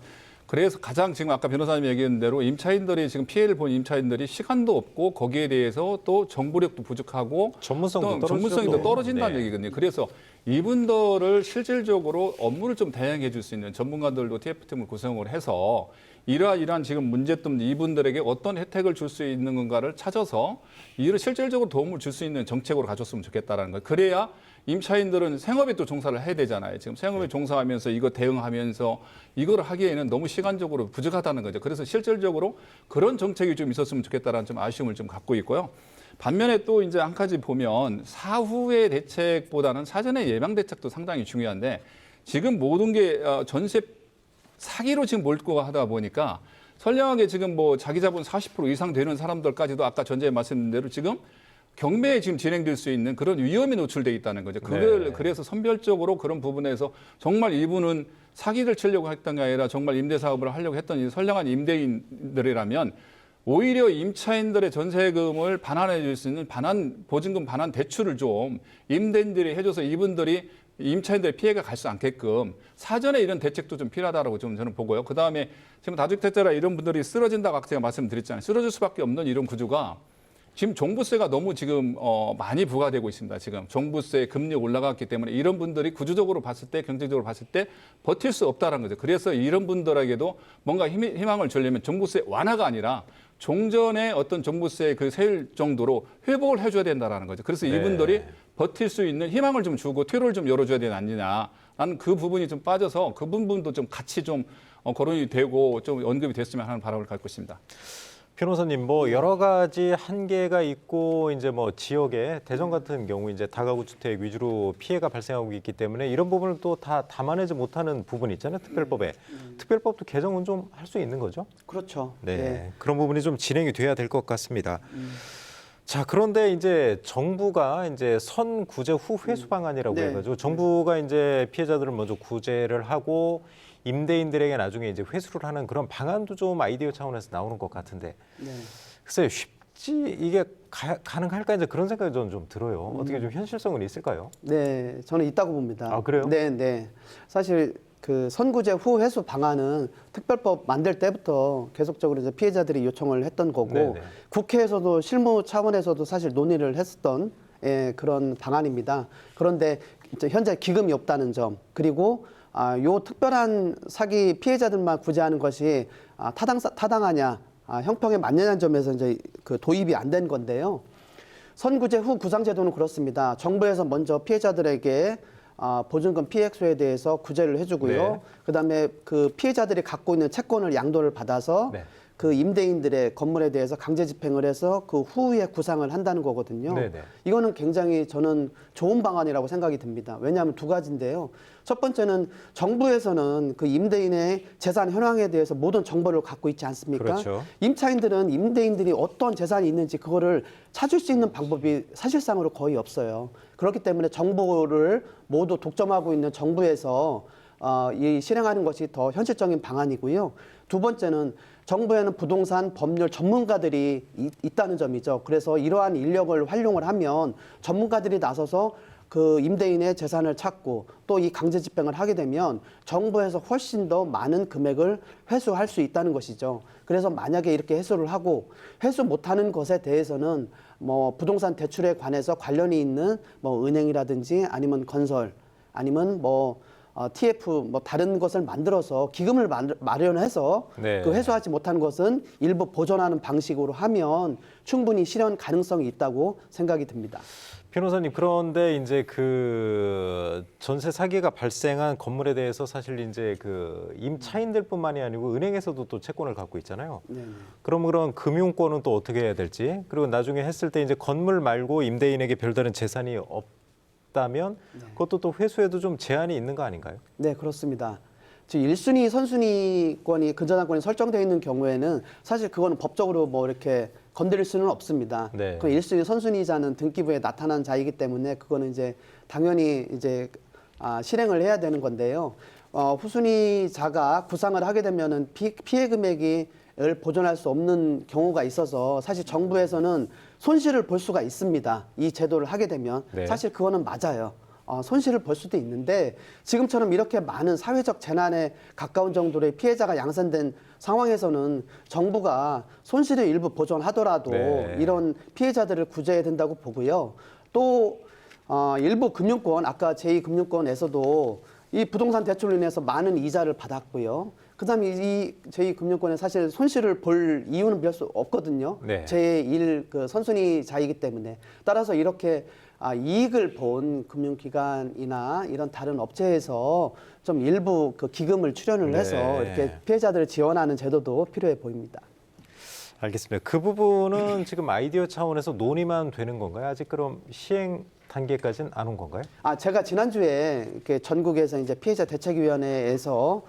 그래서 가장 지금 아까 변호사님이 얘기한 대로 임차인들이 지금 피해를 본 임차인들이 시간도 없고 거기에 대해서 또 정보력도 부족하고 전문성도 또 전문성이 더 떨어진다는 네. 얘기거든요. 그래서 이분들을 실질적으로 업무를 좀 다양하게 해줄 수 있는 전문가들도 TF팀을 구성을 해서 이러한 지금 문제점 이분들에게 어떤 혜택을 줄 수 있는 건가를 찾아서 이를 실질적으로 도움을 줄 수 있는 정책으로 가졌으면 좋겠다라는 거예요. 그래야 임차인들은 생업에 또 종사를 해야 되잖아요. 지금 생업에 종사하면서 이거 대응하면서 이걸 하기에는 너무 시간적으로 부족하다는 거죠. 그래서 실질적으로 그런 정책이 좀 있었으면 좋겠다라는 좀 아쉬움을 좀 갖고 있고요. 반면에 또 이제 한 가지 보면 사후의 대책보다는 사전의 예방 대책도 상당히 중요한데 지금 모든 게 전세 사기로 지금 몰고 하다 보니까 선량하게 지금 뭐 자기 자본 40% 이상 되는 사람들까지도 아까 전에 말씀드린 대로 지금 경매에 지금 진행될 수 있는 그런 위험에 노출돼 있다는 거죠. 그걸 네. 그래서 선별적으로 그런 부분에서 정말 이분은 사기를 치려고 했던 게 아니라 정말 임대 사업을 하려고 했던 이 선량한 임대인들이라면 오히려 임차인들의 전세금을 반환해 줄 수 있는 보증금 반환 대출을 좀 임대인들이 해줘서 이분들이 임차인들의 피해가 갈 수 않게끔 사전에 이런 대책도 좀 필요하다고 좀 저는 보고요. 그 다음에 지금 다주택자라 이런 분들이 쓰러진다고 아까 제가 말씀드렸잖아요. 쓰러질 수밖에 없는 이런 구조가 지금 종부세가 너무 지금 많이 부과되고 있습니다. 지금 종부세 금리 올라갔기 때문에 이런 분들이 구조적으로 봤을 때 경제적으로 봤을 때 버틸 수 없다는 거죠. 그래서 이런 분들에게도 뭔가 희망을 주려면 종부세 완화가 아니라 종전의 어떤 종부세 그 세율 정도로 회복을 해줘야 된다라는 거죠. 그래서 네. 이분들이 버틸 수 있는 희망을 좀 주고 퇴로를 좀 열어줘야 되지 않느냐. 나는 그 부분이 좀 빠져서 그 부분도 좀 같이 좀 거론이 되고 좀 언급이 됐으면 하는 바람을 갖고 있습니다. 변호사님, 뭐 여러 가지 한계가 있고 이제 뭐 지역에 대전 같은 경우 이제 다가구 주택 위주로 피해가 발생하고 있기 때문에 이런 부분을 또 다 담아내지 못하는 부분이 있잖아요. 특별법에. 특별법도 개정은 좀 할 수 있는 거죠? 그렇죠. 네. 예. 그런 부분이 좀 진행이 돼야 될 것 같습니다. 자, 그런데 이제 정부가 이제 선구제 후 회수 방안이라고 네. 해가지고 정부가 이제 피해자들을 먼저 구제를 하고 임대인들에게 나중에 이제 회수를 하는 그런 방안도 좀 아이디어 차원에서 나오는 것 같은데 네. 글쎄요, 쉽지 이게 가능할까 이제 그런 생각이 저는 좀 들어요. 어떻게 좀 현실성은 있을까요? 네, 저는 있다고 봅니다. 아, 그래요? 네, 네. 사실 그 선구제 후 회수 방안은 특별법 만들 때부터 계속적으로 이제 피해자들이 요청을 했던 거고 네네. 국회에서도 실무 차원에서도 사실 논의를 했었던 그런 방안입니다. 그런데 이제 현재 기금이 없다는 점 그리고 요 특별한 사기 피해자들만 구제하는 것이 타당하냐, 형평에 맞느냐는 점에서 이제 그 도입이 안 된 건데요. 선구제 후 구상제도는 그렇습니다. 정부에서 먼저 피해자들에게 보증금 피해액수에 대해서 구제를 해주고요. 네. 그다음에 그 피해자들이 갖고 있는 채권을 양도를 받아서 네. 그 임대인들의 건물에 대해서 강제 집행을 해서 그 후에 구상을 한다는 거거든요. 네네. 이거는 굉장히 저는 좋은 방안이라고 생각이 듭니다. 왜냐하면 두 가지인데요. 첫 번째는 정부에서는 그 임대인의 재산 현황에 대해서 모든 정보를 갖고 있지 않습니까? 그렇죠. 임차인들은 임대인들이 어떤 재산이 있는지 그거를 찾을 수 있는 방법이 사실상으로 거의 없어요. 그렇기 때문에 정보를 모두 독점하고 있는 정부에서 이 실행하는 것이 더 현실적인 방안이고요. 두 번째는 정부에는 부동산 법률 전문가들이 있다는 점이죠. 그래서 이러한 인력을 활용을 하면 전문가들이 나서서 그 임대인의 재산을 찾고 또 이 강제 집행을 하게 되면 정부에서 훨씬 더 많은 금액을 회수할 수 있다는 것이죠. 그래서 만약에 이렇게 회수를 하고 회수 못하는 것에 대해서는 뭐 부동산 대출에 관해서 관련이 있는 뭐 은행이라든지 아니면 건설 아니면 뭐 TF 뭐 다른 것을 만들어서 기금을 마련해서 네. 그 회수하지 못한 것은 일부 보존하는 방식으로 하면 충분히 실현 가능성이 있다고 생각이 듭니다. 변호사님, 그런데 이제 그 전세 사기가 발생한 건물에 대해서 사실 이제 그 임차인들뿐만이 아니고 은행에서도 또 채권을 갖고 있잖아요. 네. 그럼 그런 금융권은 또 어떻게 해야 될지, 그리고 나중에 했을 때 이제 건물 말고 임대인에게 별다른 재산이 없다면 그것도 또 회수에도 좀 제한이 있는 거 아닌가요? 네, 그렇습니다. 즉 1순위 선순위권이 근저당권이 설정되어 있는 경우에는 사실 그거는 법적으로 뭐 이렇게 건드릴 수는 없습니다. 네. 그 1순위 선순위자는 등기부에 나타난 자이기 때문에 그거는 이제 당연히 이제 실행을 해야 되는 건데요. 후순위자가 구상을 하게 되면은 피해 금액을 보존할 수 없는 경우가 있어서 사실 정부에서는 손실을 볼 수가 있습니다. 이 제도를 하게 되면 네. 사실 그거는 맞아요. 손실을 볼 수도 있는데 지금처럼 이렇게 많은 사회적 재난에 가까운 정도의 피해자가 양산된 상황에서는 정부가 손실을 일부 보존하더라도 네. 이런 피해자들을 구제해야 된다고 보고요. 또 일부 금융권, 아까 제2금융권에서도 이 부동산 대출로 인해서 많은 이자를 받았고요. 그다음에 이 제2금융권에 사실 손실을 볼 이유는 별 수 없거든요. 네. 제1 그 선순위자이기 때문에 따라서 이렇게 이익을 본 금융기관이나 이런 다른 업체에서 좀 일부 그 기금을 출연을 해서 네. 이렇게 피해자들을 지원하는 제도도 필요해 보입니다. 알겠습니다. 그 부분은 지금 아이디어 차원에서 논의만 되는 건가요? 아직 그럼 시행 단계까지는 안 온 건가요? 제가 지난주에 이렇게 전국에서 이제 피해자 대책위원회에서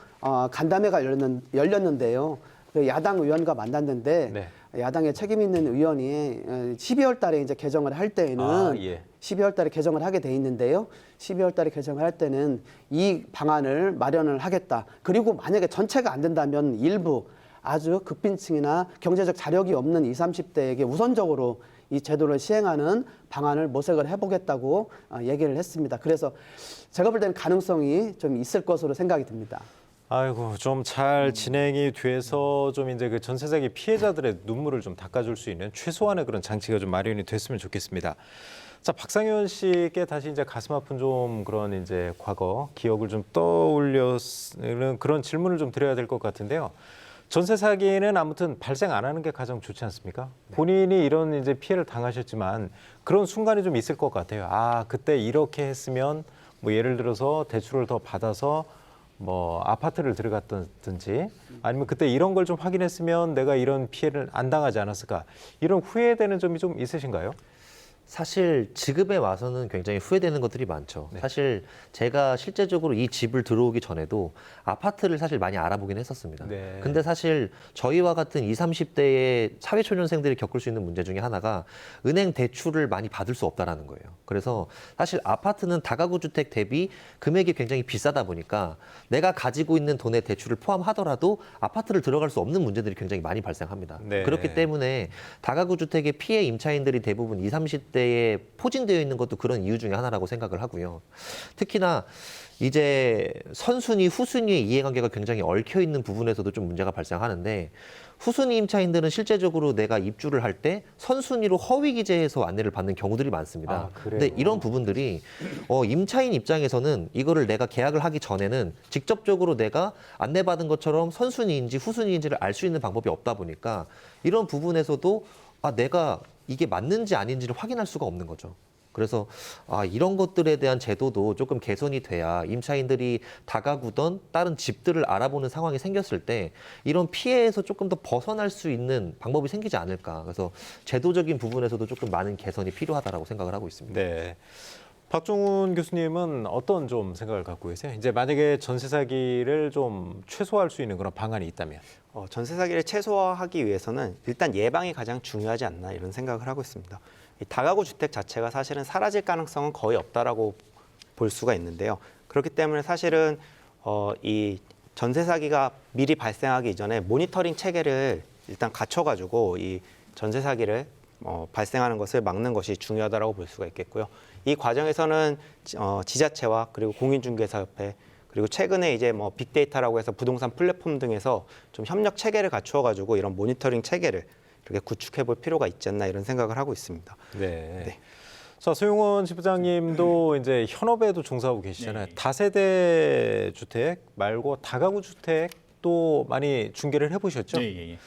간담회가 열렸는데요. 그 야당 의원과 만났는데 네. 야당에 책임 있는 의원이 12월 달에 이제 개정을 할 때에는 예. 12월 달에 개정을 하게 돼 있는데요. 12월 달에 개정을 할 때는 이 방안을 마련을 하겠다. 그리고 만약에 전체가 안 된다면 일부 아주 극빈층이나 경제적 자력이 없는 20, 30대에게 우선적으로 이 제도를 시행하는 방안을 모색을 해보겠다고 얘기를 했습니다. 그래서 제가 볼 때는 가능성이 좀 있을 것으로 생각이 듭니다. 아이고 좀 잘 진행이 돼서 좀 이제 그 전세 사기 피해자들의 눈물을 좀 닦아줄 수 있는 최소한의 그런 장치가 좀 마련이 됐으면 좋겠습니다. 자, 박상현 씨께 다시 이제 가슴 아픈 좀 그런 이제 과거 기억을 좀 떠올려는 그런 질문을 좀 드려야 될 것 같은데요. 전세 사기는 아무튼 발생 안 하는 게 가장 좋지 않습니까? 본인이 이런 이제 피해를 당하셨지만 그런 순간이 좀 있을 것 같아요. 아, 그때 이렇게 했으면 뭐 예를 들어서 대출을 더 받아서 뭐 아파트를 들어갔든지 아니면 그때 이런 걸 좀 확인했으면 내가 이런 피해를 안 당하지 않았을까 이런 후회되는 점이 좀 있으신가요? 사실 지금에 와서는 굉장히 후회되는 것들이 많죠. 네. 사실 제가 실제적으로 이 집을 들어오기 전에도 아파트를 사실 많이 알아보긴 했었습니다. 네. 근데 사실 저희와 같은 20, 30대의 사회초년생들이 겪을 수 있는 문제 중에 하나가 은행 대출을 많이 받을 수 없다라는 거예요. 그래서 사실 아파트는 다가구 주택 대비 금액이 굉장히 비싸다 보니까 내가 가지고 있는 돈의 대출을 포함하더라도 아파트를 들어갈 수 없는 문제들이 굉장히 많이 발생합니다. 네. 그렇기 때문에 다가구 주택의 피해 임차인들이 대부분 20, 30대 에 포진되어 있는 것도 그런 이유 중에 하나라고 생각을 하고요. 특히나 이제 선순위, 후순위의 이해관계가 굉장히 얽혀 있는 부분에서도 좀 문제가 발생하는데 후순위 임차인들은 실제적으로 내가 입주를 할 때 선순위로 허위 기재해서 안내를 받는 경우들이 많습니다. 아, 그래요? 근데 이런 부분들이 임차인 입장에서는 이거를 내가 계약을 하기 전에는 직접적으로 내가 안내받은 것처럼 선순위인지 후순위인지를 알 수 있는 방법이 없다 보니까 이런 부분에서도 내가 이게 맞는지 아닌지를 확인할 수가 없는 거죠. 그래서 이런 것들에 대한 제도도 조금 개선이 돼야 임차인들이 다가구던 다른 집들을 알아보는 상황이 생겼을 때 이런 피해에서 조금 더 벗어날 수 있는 방법이 생기지 않을까. 그래서 제도적인 부분에서도 조금 많은 개선이 필요하다라고 생각을 하고 있습니다. 네. 박종훈 교수님은 어떤 좀 생각을 갖고 계세요? 이제 만약에 전세 사기를 좀 최소화할 수 있는 그런 방안이 있다면? 전세 사기를 최소화하기 위해서는 일단 예방이 가장 중요하지 않나 이런 생각을 하고 있습니다. 이 다가구 주택 자체가 사실은 사라질 가능성은 거의 없다라고 볼 수가 있는데요. 그렇기 때문에 사실은 이 전세 사기가 미리 발생하기 이전에 모니터링 체계를 일단 갖춰가지고 이 전세 사기를 발생하는 것을 막는 것이 중요하다라고 볼 수가 있겠고요. 이 과정에서는 지자체와 그리고 공인중개사협회 그리고 최근에 이제 뭐 빅데이터라고 해서 부동산 플랫폼 등에서 좀 협력 체계를 갖추어 가지고 이런 모니터링 체계를 이렇게 구축해 볼 필요가 있지 않나 이런 생각을 하고 있습니다. 네. 네. 자, 소용원 지부장님도 이제 현업에도 종사하고 계시잖아요. 네. 다세대 주택 말고 다가구 주택도 많이 중개를 해보셨죠? 예.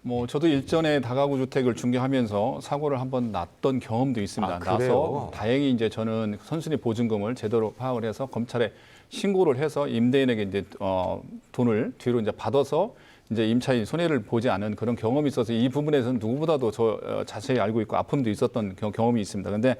뭐 저도 일전에 다가구 주택을 중개하면서 사고를 한번 났던 경험도 있습니다. 아, 그래요? 나서 다행히 이제 저는 선순위 보증금을 제대로 파악을 해서 검찰에 신고를 해서 임대인에게 이제 돈을 뒤로 이제 받아서 이제 임차인 손해를 보지 않은 그런 경험이 있어서 이 부분에서는 누구보다도 자세히 알고 있고 아픔도 있었던 경험이 있습니다. 그런데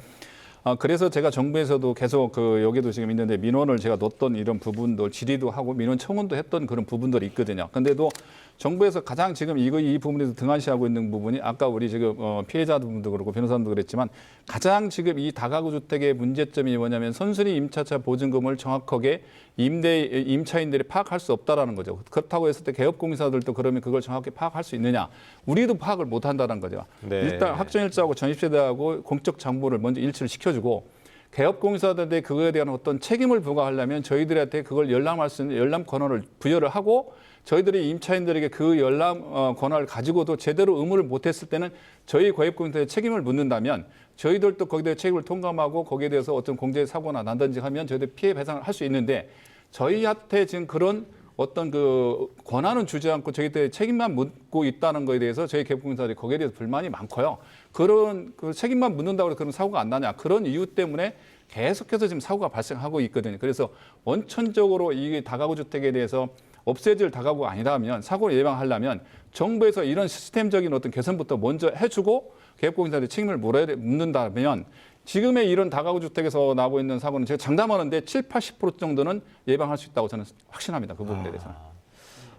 그래서 제가 정부에서도 계속 여기도 지금 있는데 민원을 제가 넣었던 이런 부분들 질의도 하고 민원 청원도 했던 그런 부분들이 있거든요. 근데도 정부에서 가장 지금 이 부분에서 등한시하고 있는 부분이 아까 우리 지금 피해자분도 그렇고 변호사님도 그랬지만 가장 지금 이 다가구 주택의 문제점이 뭐냐면 선순위 임차차 보증금을 정확하게 임차인들이 파악할 수 없다라는 거죠. 그렇다고 했을 때 개업공사들도 그러면 그걸 정확히 파악할 수 있느냐? 우리도 파악을 못 한다는 거죠. 네. 일단 확정일자하고 전입세대하고 공적 장부를 먼저 일치를 시켜주고 개업공사들한테 그거에 대한 어떤 책임을 부과하려면 저희들한테 그걸 열람할 수 있는 열람 권한을 부여를 하고 저희들이 임차인들에게 그 열람 권한을 가지고도 제대로 의무를 못했을 때는 저희 고액공사에 책임을 묻는다면 저희들도 거기에 대해 책임을 통감하고 거기에 대해서 어떤 공제 사고나 난다든지 하면 저희들 피해 배상을 할 수 있는데 저희한테 지금 그런 어떤 그 권한은 주지 않고 저희들 책임만 묻고 있다는 거에 대해서 저희 개업공사들이 거기에 대해서 불만이 많고요. 그런 그 책임만 묻는다고 해서 그런 사고가 안 나냐 그런 이유 때문에 계속해서 지금 사고가 발생하고 있거든요. 그래서 원천적으로 이 다가구 주택에 대해서 없애질 다가구가 아니라면 사고를 예방하려면 정부에서 이런 시스템적인 어떤 개선부터 먼저 해주고 개업공사들이 책임을 묻는다면 지금의 이런 다가구 주택에서 나오고 있는 사고는 제가 장담하는데 70~80% 정도는 예방할 수 있다고 저는 확신합니다. 그 부분에 대해서는.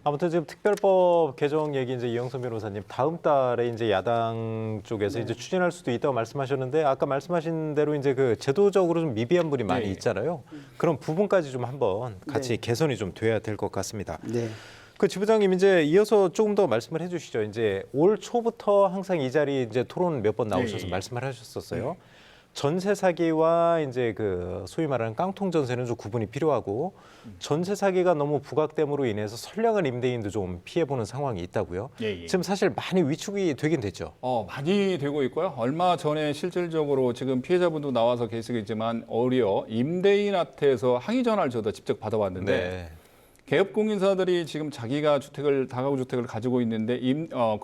아무튼 지금 특별법 개정 얘기 이제 이영선 변호사님 다음 달에 이제 야당 쪽에서 이제 추진할 수도 있다고 말씀하셨는데 아까 말씀하신 대로 이제 그 제도적으로 좀 미비한 부분이 많이 네. 있잖아요. 그런 부분까지 좀 한번 같이 네. 개선이 좀 돼야 될 것 같습니다. 네. 그 지부장님 이제 이어서 조금 더 말씀을 해주시죠. 이제 올 초부터 항상 이 자리 이제 토론 몇 번 나오셔서 네. 말씀을 하셨었어요. 전세 사기와 이제 그 소위 말하는 깡통 전세는 좀 구분이 필요하고 전세 사기가 너무 부각됨으로 인해서 선량한 임대인도 좀 피해 보는 상황이 있다고요. 예, 예. 지금 사실 많이 위축이 되긴 됐죠. 많이 되고 있고요. 얼마 전에 실질적으로 지금 피해자분도 나와서 계시겠지만 오히려 임대인한테서 항의 전화를 저도 직접 받아봤는데 네. 개업공인사들이 지금 자기가 다가구 주택을 가지고 있는데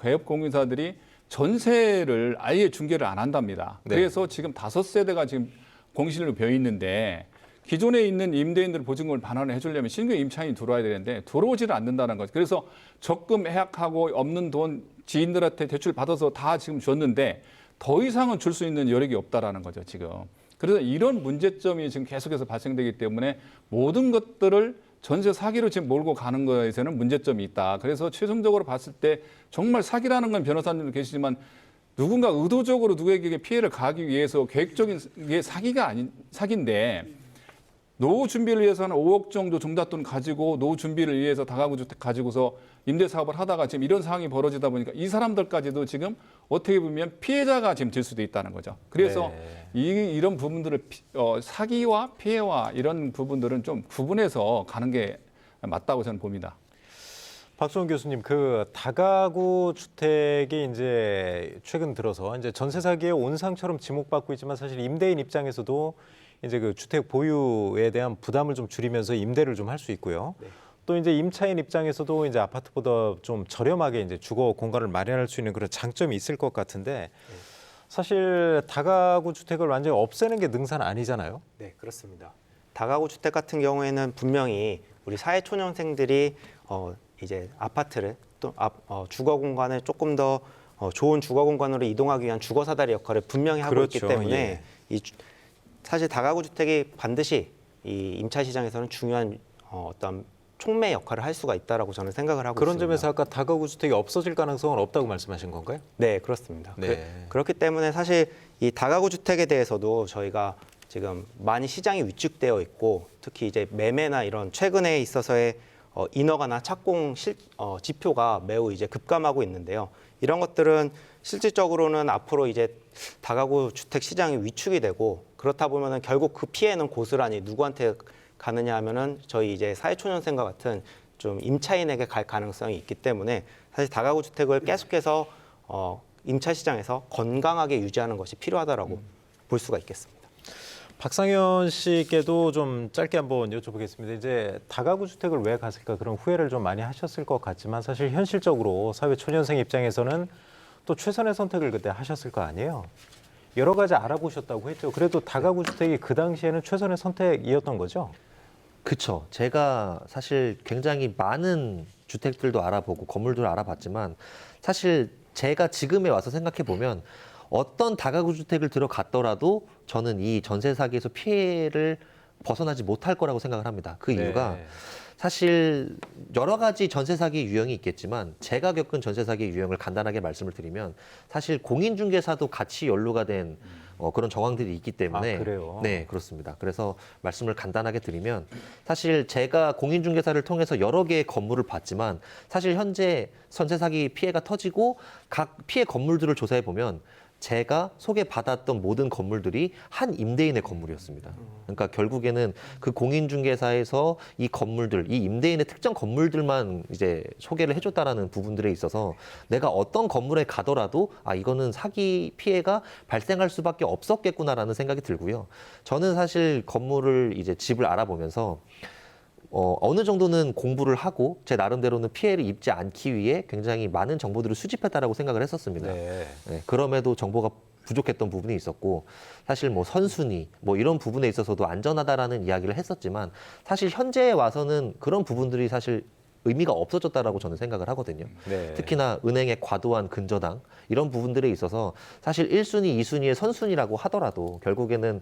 개업공인사들이 전세를 아예 중개를 안 한답니다. 네. 그래서 지금 5세대가 지금 공실로 벼 있는데 기존에 있는 임대인들 보증금을 반환을 해주려면 신규 임차인이 들어와야 되는데 들어오지를 않는다는 거죠. 그래서 적금 해약하고 없는 돈 지인들한테 대출 받아서 다 지금 줬는데 더 이상은 줄 수 있는 여력이 없다라는 거죠, 지금. 그래서 이런 문제점이 지금 계속해서 발생되기 때문에 모든 것들을 전세 사기로 지금 몰고 가는 거에서는 문제점이 있다. 그래서 최종적으로 봤을 때 정말 사기라는 건 변호사님도 계시지만 누군가 의도적으로 누구에게 피해를 가하기 위해서 계획적인 게 사기가 아닌 사기인데 노후 준비를 위해서 한 5억 정도 종잣돈 가지고 노후 준비를 위해서 다가구 주택 가지고서 임대 사업을 하다가 지금 이런 상황이 벌어지다 보니까 이 사람들까지도 지금 어떻게 보면 피해자가 지금 될 수도 있다는 거죠. 그래서 이런 부분들을 사기와 피해와 이런 부분들은 좀 구분해서 가는 게 맞다고 저는 봅니다. 박수원 교수님, 그 다가구 주택이 이제 최근 들어서 이제 전세 사기의 온상처럼 지목받고 있지만 사실 임대인 입장에서도 이제 그 주택 보유에 대한 부담을 좀 줄이면서 임대를 좀 할 수 있고요. 네. 또 이제 임차인 입장에서도 이제 아파트보다 좀 저렴하게 이제 주거 공간을 마련할 수 있는 그런 장점이 있을 것 같은데 사실 다가구 주택을 완전히 없애는 게 능사는 아니잖아요. 네, 그렇습니다. 다가구 주택 같은 경우에는 분명히 우리 사회초년생들이 이제 아파트를 또 주거 공간을 조금 더 좋은 주거 공간으로 이동하기 위한 주거 사다리 역할을 분명히 하고 있기 그렇죠. 때문에 사실 다가구 주택이 반드시 이 임차 시장에서는 중요한 어떤 촉매 역할을 할 수가 있다라고 저는 생각을 하고 그런 있습니다. 점에서 아까 다가구 주택이 없어질 가능성은 없다고 말씀하신 건가요? 네, 그렇습니다. 네. 그렇기 때문에 사실 이 다가구 주택에 대해서도 저희가 지금 많이 시장이 위축되어 있고 특히 이제 매매나 이런 최근에 있어서의 인허가나 착공 지표가 매우 이제 급감하고 있는데요. 이런 것들은 실질적으로는 앞으로 이제 다가구 주택 시장이 위축이 되고 그렇다 보면은 결국 그 피해는 고스란히 누구한테 가느냐 하면은 저희 이제 사회초년생과 같은 좀 임차인에게 갈 가능성이 있기 때문에 사실 다가구 주택을 계속해서 임차 시장에서 건강하게 유지하는 것이 필요하다라고 볼 수가 있겠습니다. 박상현 씨께도 좀 짧게 한번 여쭤보겠습니다. 이제 다가구 주택을 왜 갔을까 그런 후회를 좀 많이 하셨을 것 같지만 사실 현실적으로 사회 초년생 입장에서는 또 최선의 선택을 그때 하셨을 거 아니에요. 여러 가지 알아보셨다고 했죠. 그래도 다가구 주택이 그 당시에는 최선의 선택이었던 거죠. 그쵸. 제가 사실 굉장히 많은 주택들도 알아보고 건물들을 알아봤지만 사실 제가 지금에 와서 생각해 보면 어떤 다가구 주택을 들어갔더라도 저는 이 전세 사기에서 피해를 벗어나지 못할 거라고 생각을 합니다. 그 이유가 네. 사실 여러 가지 전세 사기 유형이 있겠지만 제가 겪은 전세 사기 유형을 간단하게 말씀을 드리면 사실 공인중개사도 같이 연루가 된 그런 정황들이 있기 때문에 아, 그래요? 네, 그렇습니다. 그래서 말씀을 간단하게 드리면 사실 제가 공인중개사를 통해서 여러 개의 건물을 봤지만 사실 현재 전세 사기 피해가 터지고 각 피해 건물들을 조사해 보면 제가 소개받았던 모든 건물들이 한 임대인의 건물이었습니다. 그러니까 결국에는 그 공인중개사에서 이 건물들, 이 임대인의 특정 건물들만 이제 소개를 해줬다라는 부분들에 있어서 내가 어떤 건물에 가더라도 아, 이거는 사기 피해가 발생할 수밖에 없었겠구나라는 생각이 들고요. 저는 사실 건물을 이제 집을 알아보면서 어느 정도는 공부를 하고 제 나름대로는 피해를 입지 않기 위해 굉장히 많은 정보들을 수집했다라고 생각을 했었습니다. 네. 네, 그럼에도 정보가 부족했던 부분이 있었고 사실 뭐 선순위 뭐 이런 부분에 있어서도 안전하다라는 이야기를 했었지만 사실 현재에 와서는 그런 부분들이 사실 의미가 없어졌다라고 저는 생각을 하거든요. 네. 특히나 은행의 과도한 근저당 이런 부분들에 있어서 사실 1순위, 2순위의 선순위라고 하더라도 결국에는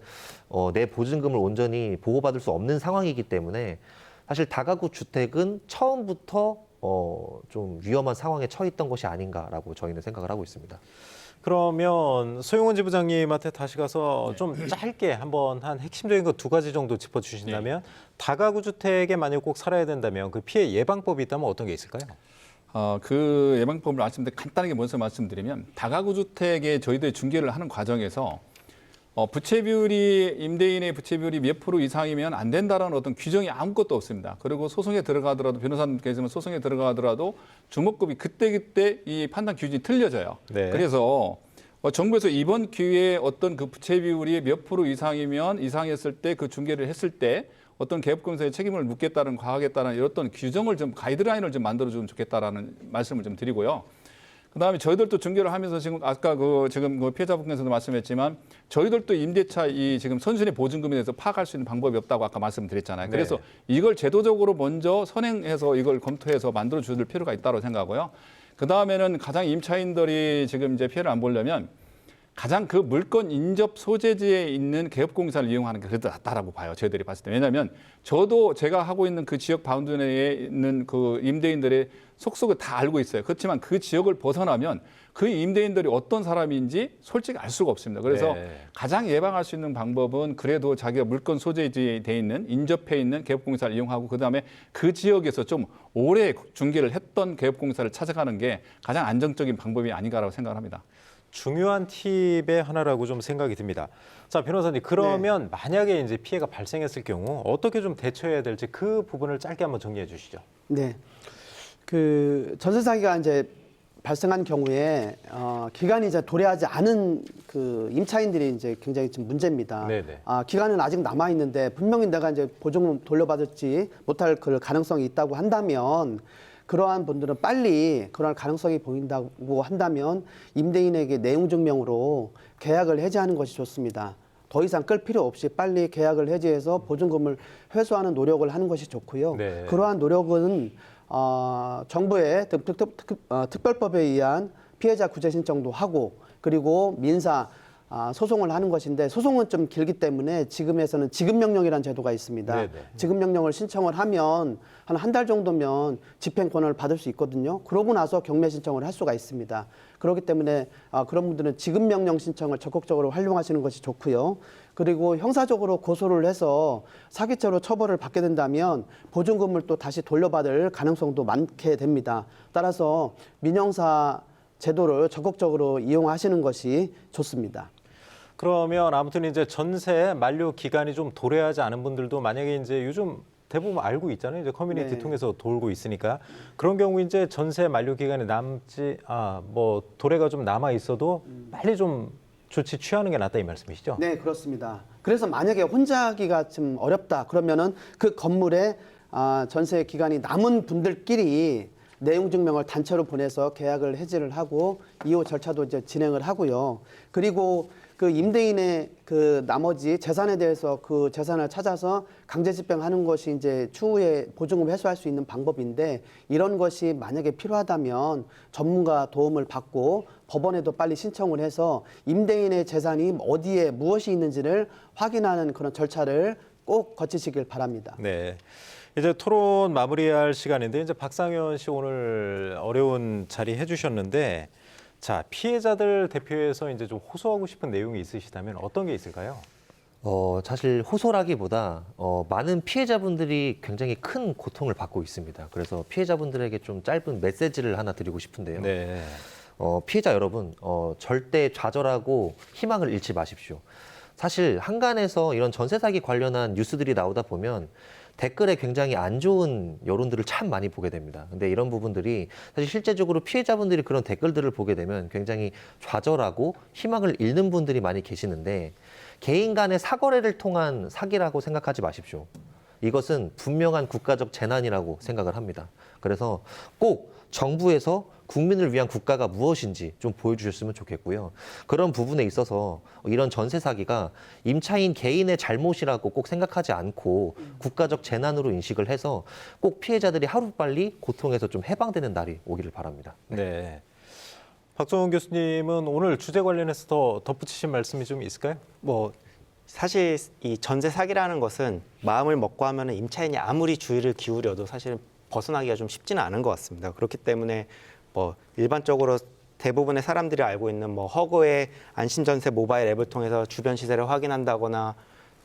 내 보증금을 온전히 보호받을 수 없는 상황이기 때문에 사실 다가구 주택은 처음부터 좀 위험한 상황에 처했던 것이 아닌가라고 저희는 생각을 하고 있습니다. 그러면 소용원 지부장님한테 다시 가서 좀 짧게 한번 한 핵심적인 거 2가지 정도 짚어주신다면 다가구 주택에 만약 꼭 살아야 된다면 그 피해 예방법이 있다면 어떤 게 있을까요? 그 예방법을 간단하게 먼저 말씀드리면 다가구 주택에 저희들이 중개를 하는 과정에서 부채 비율이 임대인의 부채 비율이 몇 프로 이상이면 안 된다라는 어떤 규정이 아무것도 없습니다. 그리고 소송에 들어가더라도 변호사님께서는 소송에 들어가더라도 주목급이 그때그때 이 판단 기준이 틀려져요. 네. 그래서 정부에서 이번 기회에 어떤 그 부채 비율이 몇 프로 이상했을 때 그 중개를 했을 때 어떤 개업공사의 책임을 묻겠다는 과하겠다는 이런 어떤 규정을 좀 가이드라인을 좀 만들어주면 좋겠다라는 말씀을 좀 드리고요. 그다음에 저희들도 중개를 하면서 지금 아까 지금 피해자분께서도 말씀했지만 저희들도 임대차 이 지금 선순위 보증금에 대해서 파악할 수 있는 방법이 없다고 아까 말씀드렸잖아요. 그래서 네. 이걸 제도적으로 먼저 선행해서 이걸 검토해서 만들어 줄 필요가 있다고 생각하고요. 그다음에는 가장 임차인들이 지금 이제 피해를 안 보려면 가장 그 물건 인접 소재지에 있는 개업공사를 이용하는 게 그래도 낫다라고 봐요. 저희들이 봤을 때. 왜냐하면 저도 제가 하고 있는 그 지역 바운드 내에 있는 그 임대인들의 속속을 다 알고 있어요. 그렇지만 그 지역을 벗어나면 그 임대인들이 어떤 사람인지 솔직히 알 수가 없습니다. 그래서 네. 가장 예방할 수 있는 방법은 그래도 자기가 물건 소재지에 돼 있는 인접해 있는 개업공사를 이용하고 그다음에 그 지역에서 좀 오래 중개를 했던 개업공사를 찾아가는 게 가장 안정적인 방법이 아닌가라고 생각을 합니다. 중요한 팁의 하나라고 좀 생각이 듭니다. 자, 변호사님, 그러면 만약에 이제 피해가 발생했을 경우 어떻게 좀 대처해야 될지 그 부분을 짧게 한번 정리해 주시죠. 네. 그 전세 사기가 이제 발생한 경우에 기간이 이제 도래하지 않은 그 임차인들이 이제 굉장히 좀 문제입니다. 네네. 기간은 아직 남아 있는데 분명히 내가 이제 보증금 돌려받을지 못할 그 가능성이 있다고 한다면 그러한 분들은 빨리 그럴 가능성이 보인다고 한다면 임대인에게 내용 증명으로 계약을 해지하는 것이 좋습니다. 더 이상 끌 필요 없이 빨리 계약을 해지해서 보증금을 회수하는 노력을 하는 것이 좋고요. 네. 그러한 노력은 정부의 특별법에 의한 피해자 구제 신청도 하고 그리고 민사 소송을 하는 것인데 소송은 좀 길기 때문에 지금에서는 지급명령이라는 제도가 있습니다. 네네. 지급명령을 신청을 하면 한 달 정도면 집행권을 받을 수 있거든요. 그러고 나서 경매 신청을 할 수가 있습니다. 그렇기 때문에 그런 분들은 지급명령 신청을 적극적으로 활용하시는 것이 좋고요. 그리고 형사적으로 고소를 해서 사기죄로 처벌을 받게 된다면 보증금을 또 다시 돌려받을 가능성도 많게 됩니다. 따라서 민형사 제도를 적극적으로 이용하시는 것이 좋습니다. 그러면 아무튼 이제 전세 만료 기간이 좀 도래하지 않은 분들도 만약에 이제 요즘 대부분 알고 있잖아요. 이제 커뮤니티 네. 통해서 돌고 있으니까 그런 경우 이제 전세 만료 기간이 도래가 좀 남아 있어도 빨리 좀 조치 취하는 게 낫다 이 말씀이시죠? 네, 그렇습니다. 그래서 만약에 혼자 하기가 좀 어렵다 그러면은 그 건물에 전세 기간이 남은 분들끼리 내용 증명을 단체로 보내서 계약을 해지를 하고 이후 절차도 이제 진행을 하고요. 그리고 그 임대인의 그 나머지 재산에 대해서 그 재산을 찾아서 강제 집행하는 것이 이제 추후에 보증금 회수할 수 있는 방법인데, 이런 것이 만약에 필요하다면 전문가 도움을 받고 법원에도 빨리 신청을 해서 임대인의 재산이 어디에 무엇이 있는지를 확인하는 그런 절차를 꼭 거치시길 바랍니다. 네. 이제 토론 마무리할 시간인데 이제 박상현 씨 오늘 어려운 자리 해주셨는데, 자, 피해자들 대표해서 이제 좀 호소하고 싶은 내용이 있으시다면 어떤 게 있을까요? 사실 호소라기보다 많은 피해자분들이 굉장히 큰 고통을 받고 있습니다. 그래서 피해자분들에게 좀 짧은 메시지를 하나 드리고 싶은데요. 네. 피해자 여러분, 절대 좌절하고 희망을 잃지 마십시오. 사실 한간에서 이런 전세 사기 관련한 뉴스들이 나오다 보면 댓글에 굉장히 안 좋은 여론들을 참 많이 보게 됩니다. 근데 이런 부분들이 사실 실제적으로 피해자분들이 그런 댓글들을 보게 되면 굉장히 좌절하고 희망을 잃는 분들이 많이 계시는데, 개인 간의 사거래를 통한 사기라고 생각하지 마십시오. 이것은 분명한 국가적 재난이라고 생각을 합니다. 그래서 꼭 정부에서 국민을 위한 국가가 무엇인지 좀 보여주셨으면 좋겠고요. 그런 부분에 있어서 이런 전세 사기가 임차인 개인의 잘못이라고 꼭 생각하지 않고 국가적 재난으로 인식을 해서 꼭 피해자들이 하루빨리 고통에서 좀 해방되는 날이 오기를 바랍니다. 네. 박종훈 교수님은 오늘 주제 관련해서 더 덧붙이신 말씀이 좀 있을까요? 뭐 사실 이 전세 사기라는 것은 마음을 먹고 하면은 임차인이 아무리 주의를 기울여도 사실은 벗어나기가 좀 쉽지는 않은 것 같습니다. 그렇기 때문에 뭐 일반적으로 대부분의 사람들이 알고 있는 뭐 허그의 안심전세 모바일 앱을 통해서 주변 시세를 확인한다거나,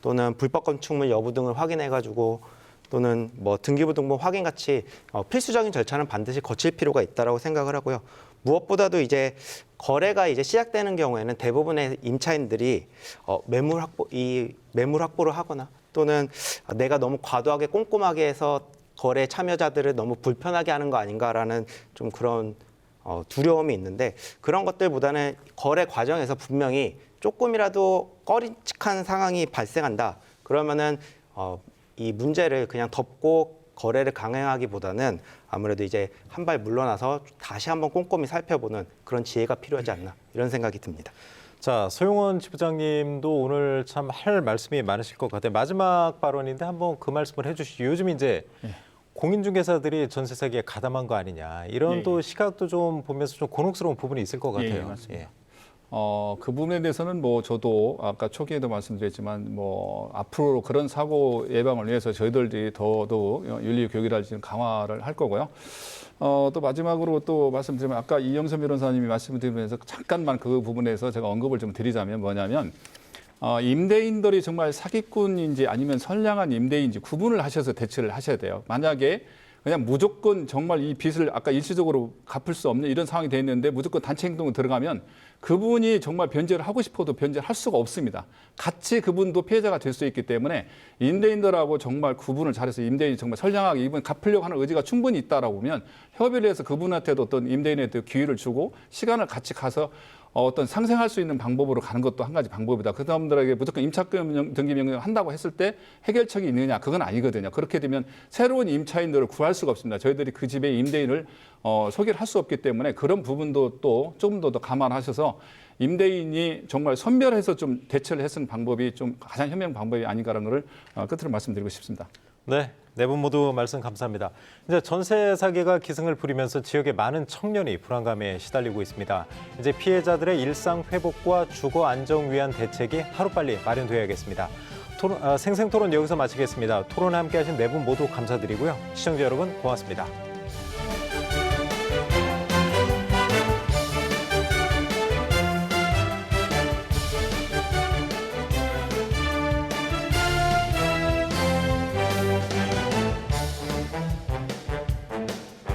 또는 불법 건축물 여부 등을 확인해가지고, 또는 뭐 등기부등본 확인 같이 필수적인 절차는 반드시 거칠 필요가 있다라고 생각을 하고요. 무엇보다도 이제 거래가 이제 시작되는 경우에는 대부분의 임차인들이 매물 확보를 하거나, 또는 내가 너무 과도하게 꼼꼼하게 해서 거래 참여자들을 너무 불편하게 하는 거 아닌가라는 좀 그런 두려움이 있는데, 그런 것들보다는 거래 과정에서 분명히 조금이라도 꺼림칙한 상황이 발생한다. 그러면은 이 문제를 그냥 덮고 거래를 강행하기보다는 아무래도 이제 한 발 물러나서 다시 한번 꼼꼼히 살펴보는 그런 지혜가 필요하지 않나, 이런 생각이 듭니다. 자, 소용원 지부장님도 오늘 참 할 말씀이 많으실 것 같아요. 마지막 발언인데 한번 그 말씀을 해주시죠. 요즘 이제 공인중개사들이 전세 사기에 가담한 거 아니냐, 이런 또 시각도 좀 보면서 좀 곤혹스러운 부분이 있을 것 같아요. 맞습니다. 그 부분에 대해서는 뭐 저도 아까 초기에도 말씀드렸지만 뭐 앞으로 그런 사고 예방을 위해서 저희들이 더더욱 윤리 교육이라든지 강화를 할 거고요. 또 마지막으로 또 말씀드리면, 아까 이영선 변호사님이 말씀드리면서 잠깐만 그 부분에서 제가 언급을 좀 드리자면 뭐냐면, 임대인들이 정말 사기꾼인지 아니면 선량한 임대인인지 구분을 하셔서 대처를 하셔야 돼요. 만약에 그냥 무조건 정말 이 빚을 아까 일시적으로 갚을 수 없는 이런 상황이 돼 있는데 무조건 단체 행동에 들어가면 그분이 정말 변제를 하고 싶어도 변제를 할 수가 없습니다. 같이 그분도 피해자가 될 수 있기 때문에 임대인들하고 정말 구분을 잘해서, 임대인이 정말 선량하게 이분 갚으려고 하는 의지가 충분히 있다라고 보면 협의를 해서 그분한테도 어떤 임대인한테 기회를 주고 시간을 같이 가서 어떤 상생할 수 있는 방법으로 가는 것도 한 가지 방법이다. 그 사람들에게 무조건 임차권 등기 명령 한다고 했을 때 해결책이 있느냐, 그건 아니거든요. 그렇게 되면 새로운 임차인들을 구할 수가 없습니다. 저희들이 그 집의 임대인을 소개를 할 수 없기 때문에 그런 부분도 또 조금 더 감안하셔서 임대인이 정말 선별해서 좀 대처를 했는 방법이 좀 가장 현명 방법이 아닌가라는 것을 끝으로 말씀드리고 싶습니다. 네, 네 분 모두 말씀 감사합니다. 이제 전세 사기가 기승을 부리면서 지역의 많은 청년이 불안감에 시달리고 있습니다. 이제 피해자들의 일상 회복과 주거 안정 위한 대책이 하루빨리 마련되어야겠습니다. 생생토론 여기서 마치겠습니다. 토론에 함께하신 네 분 모두 감사드리고요. 시청자 여러분 고맙습니다.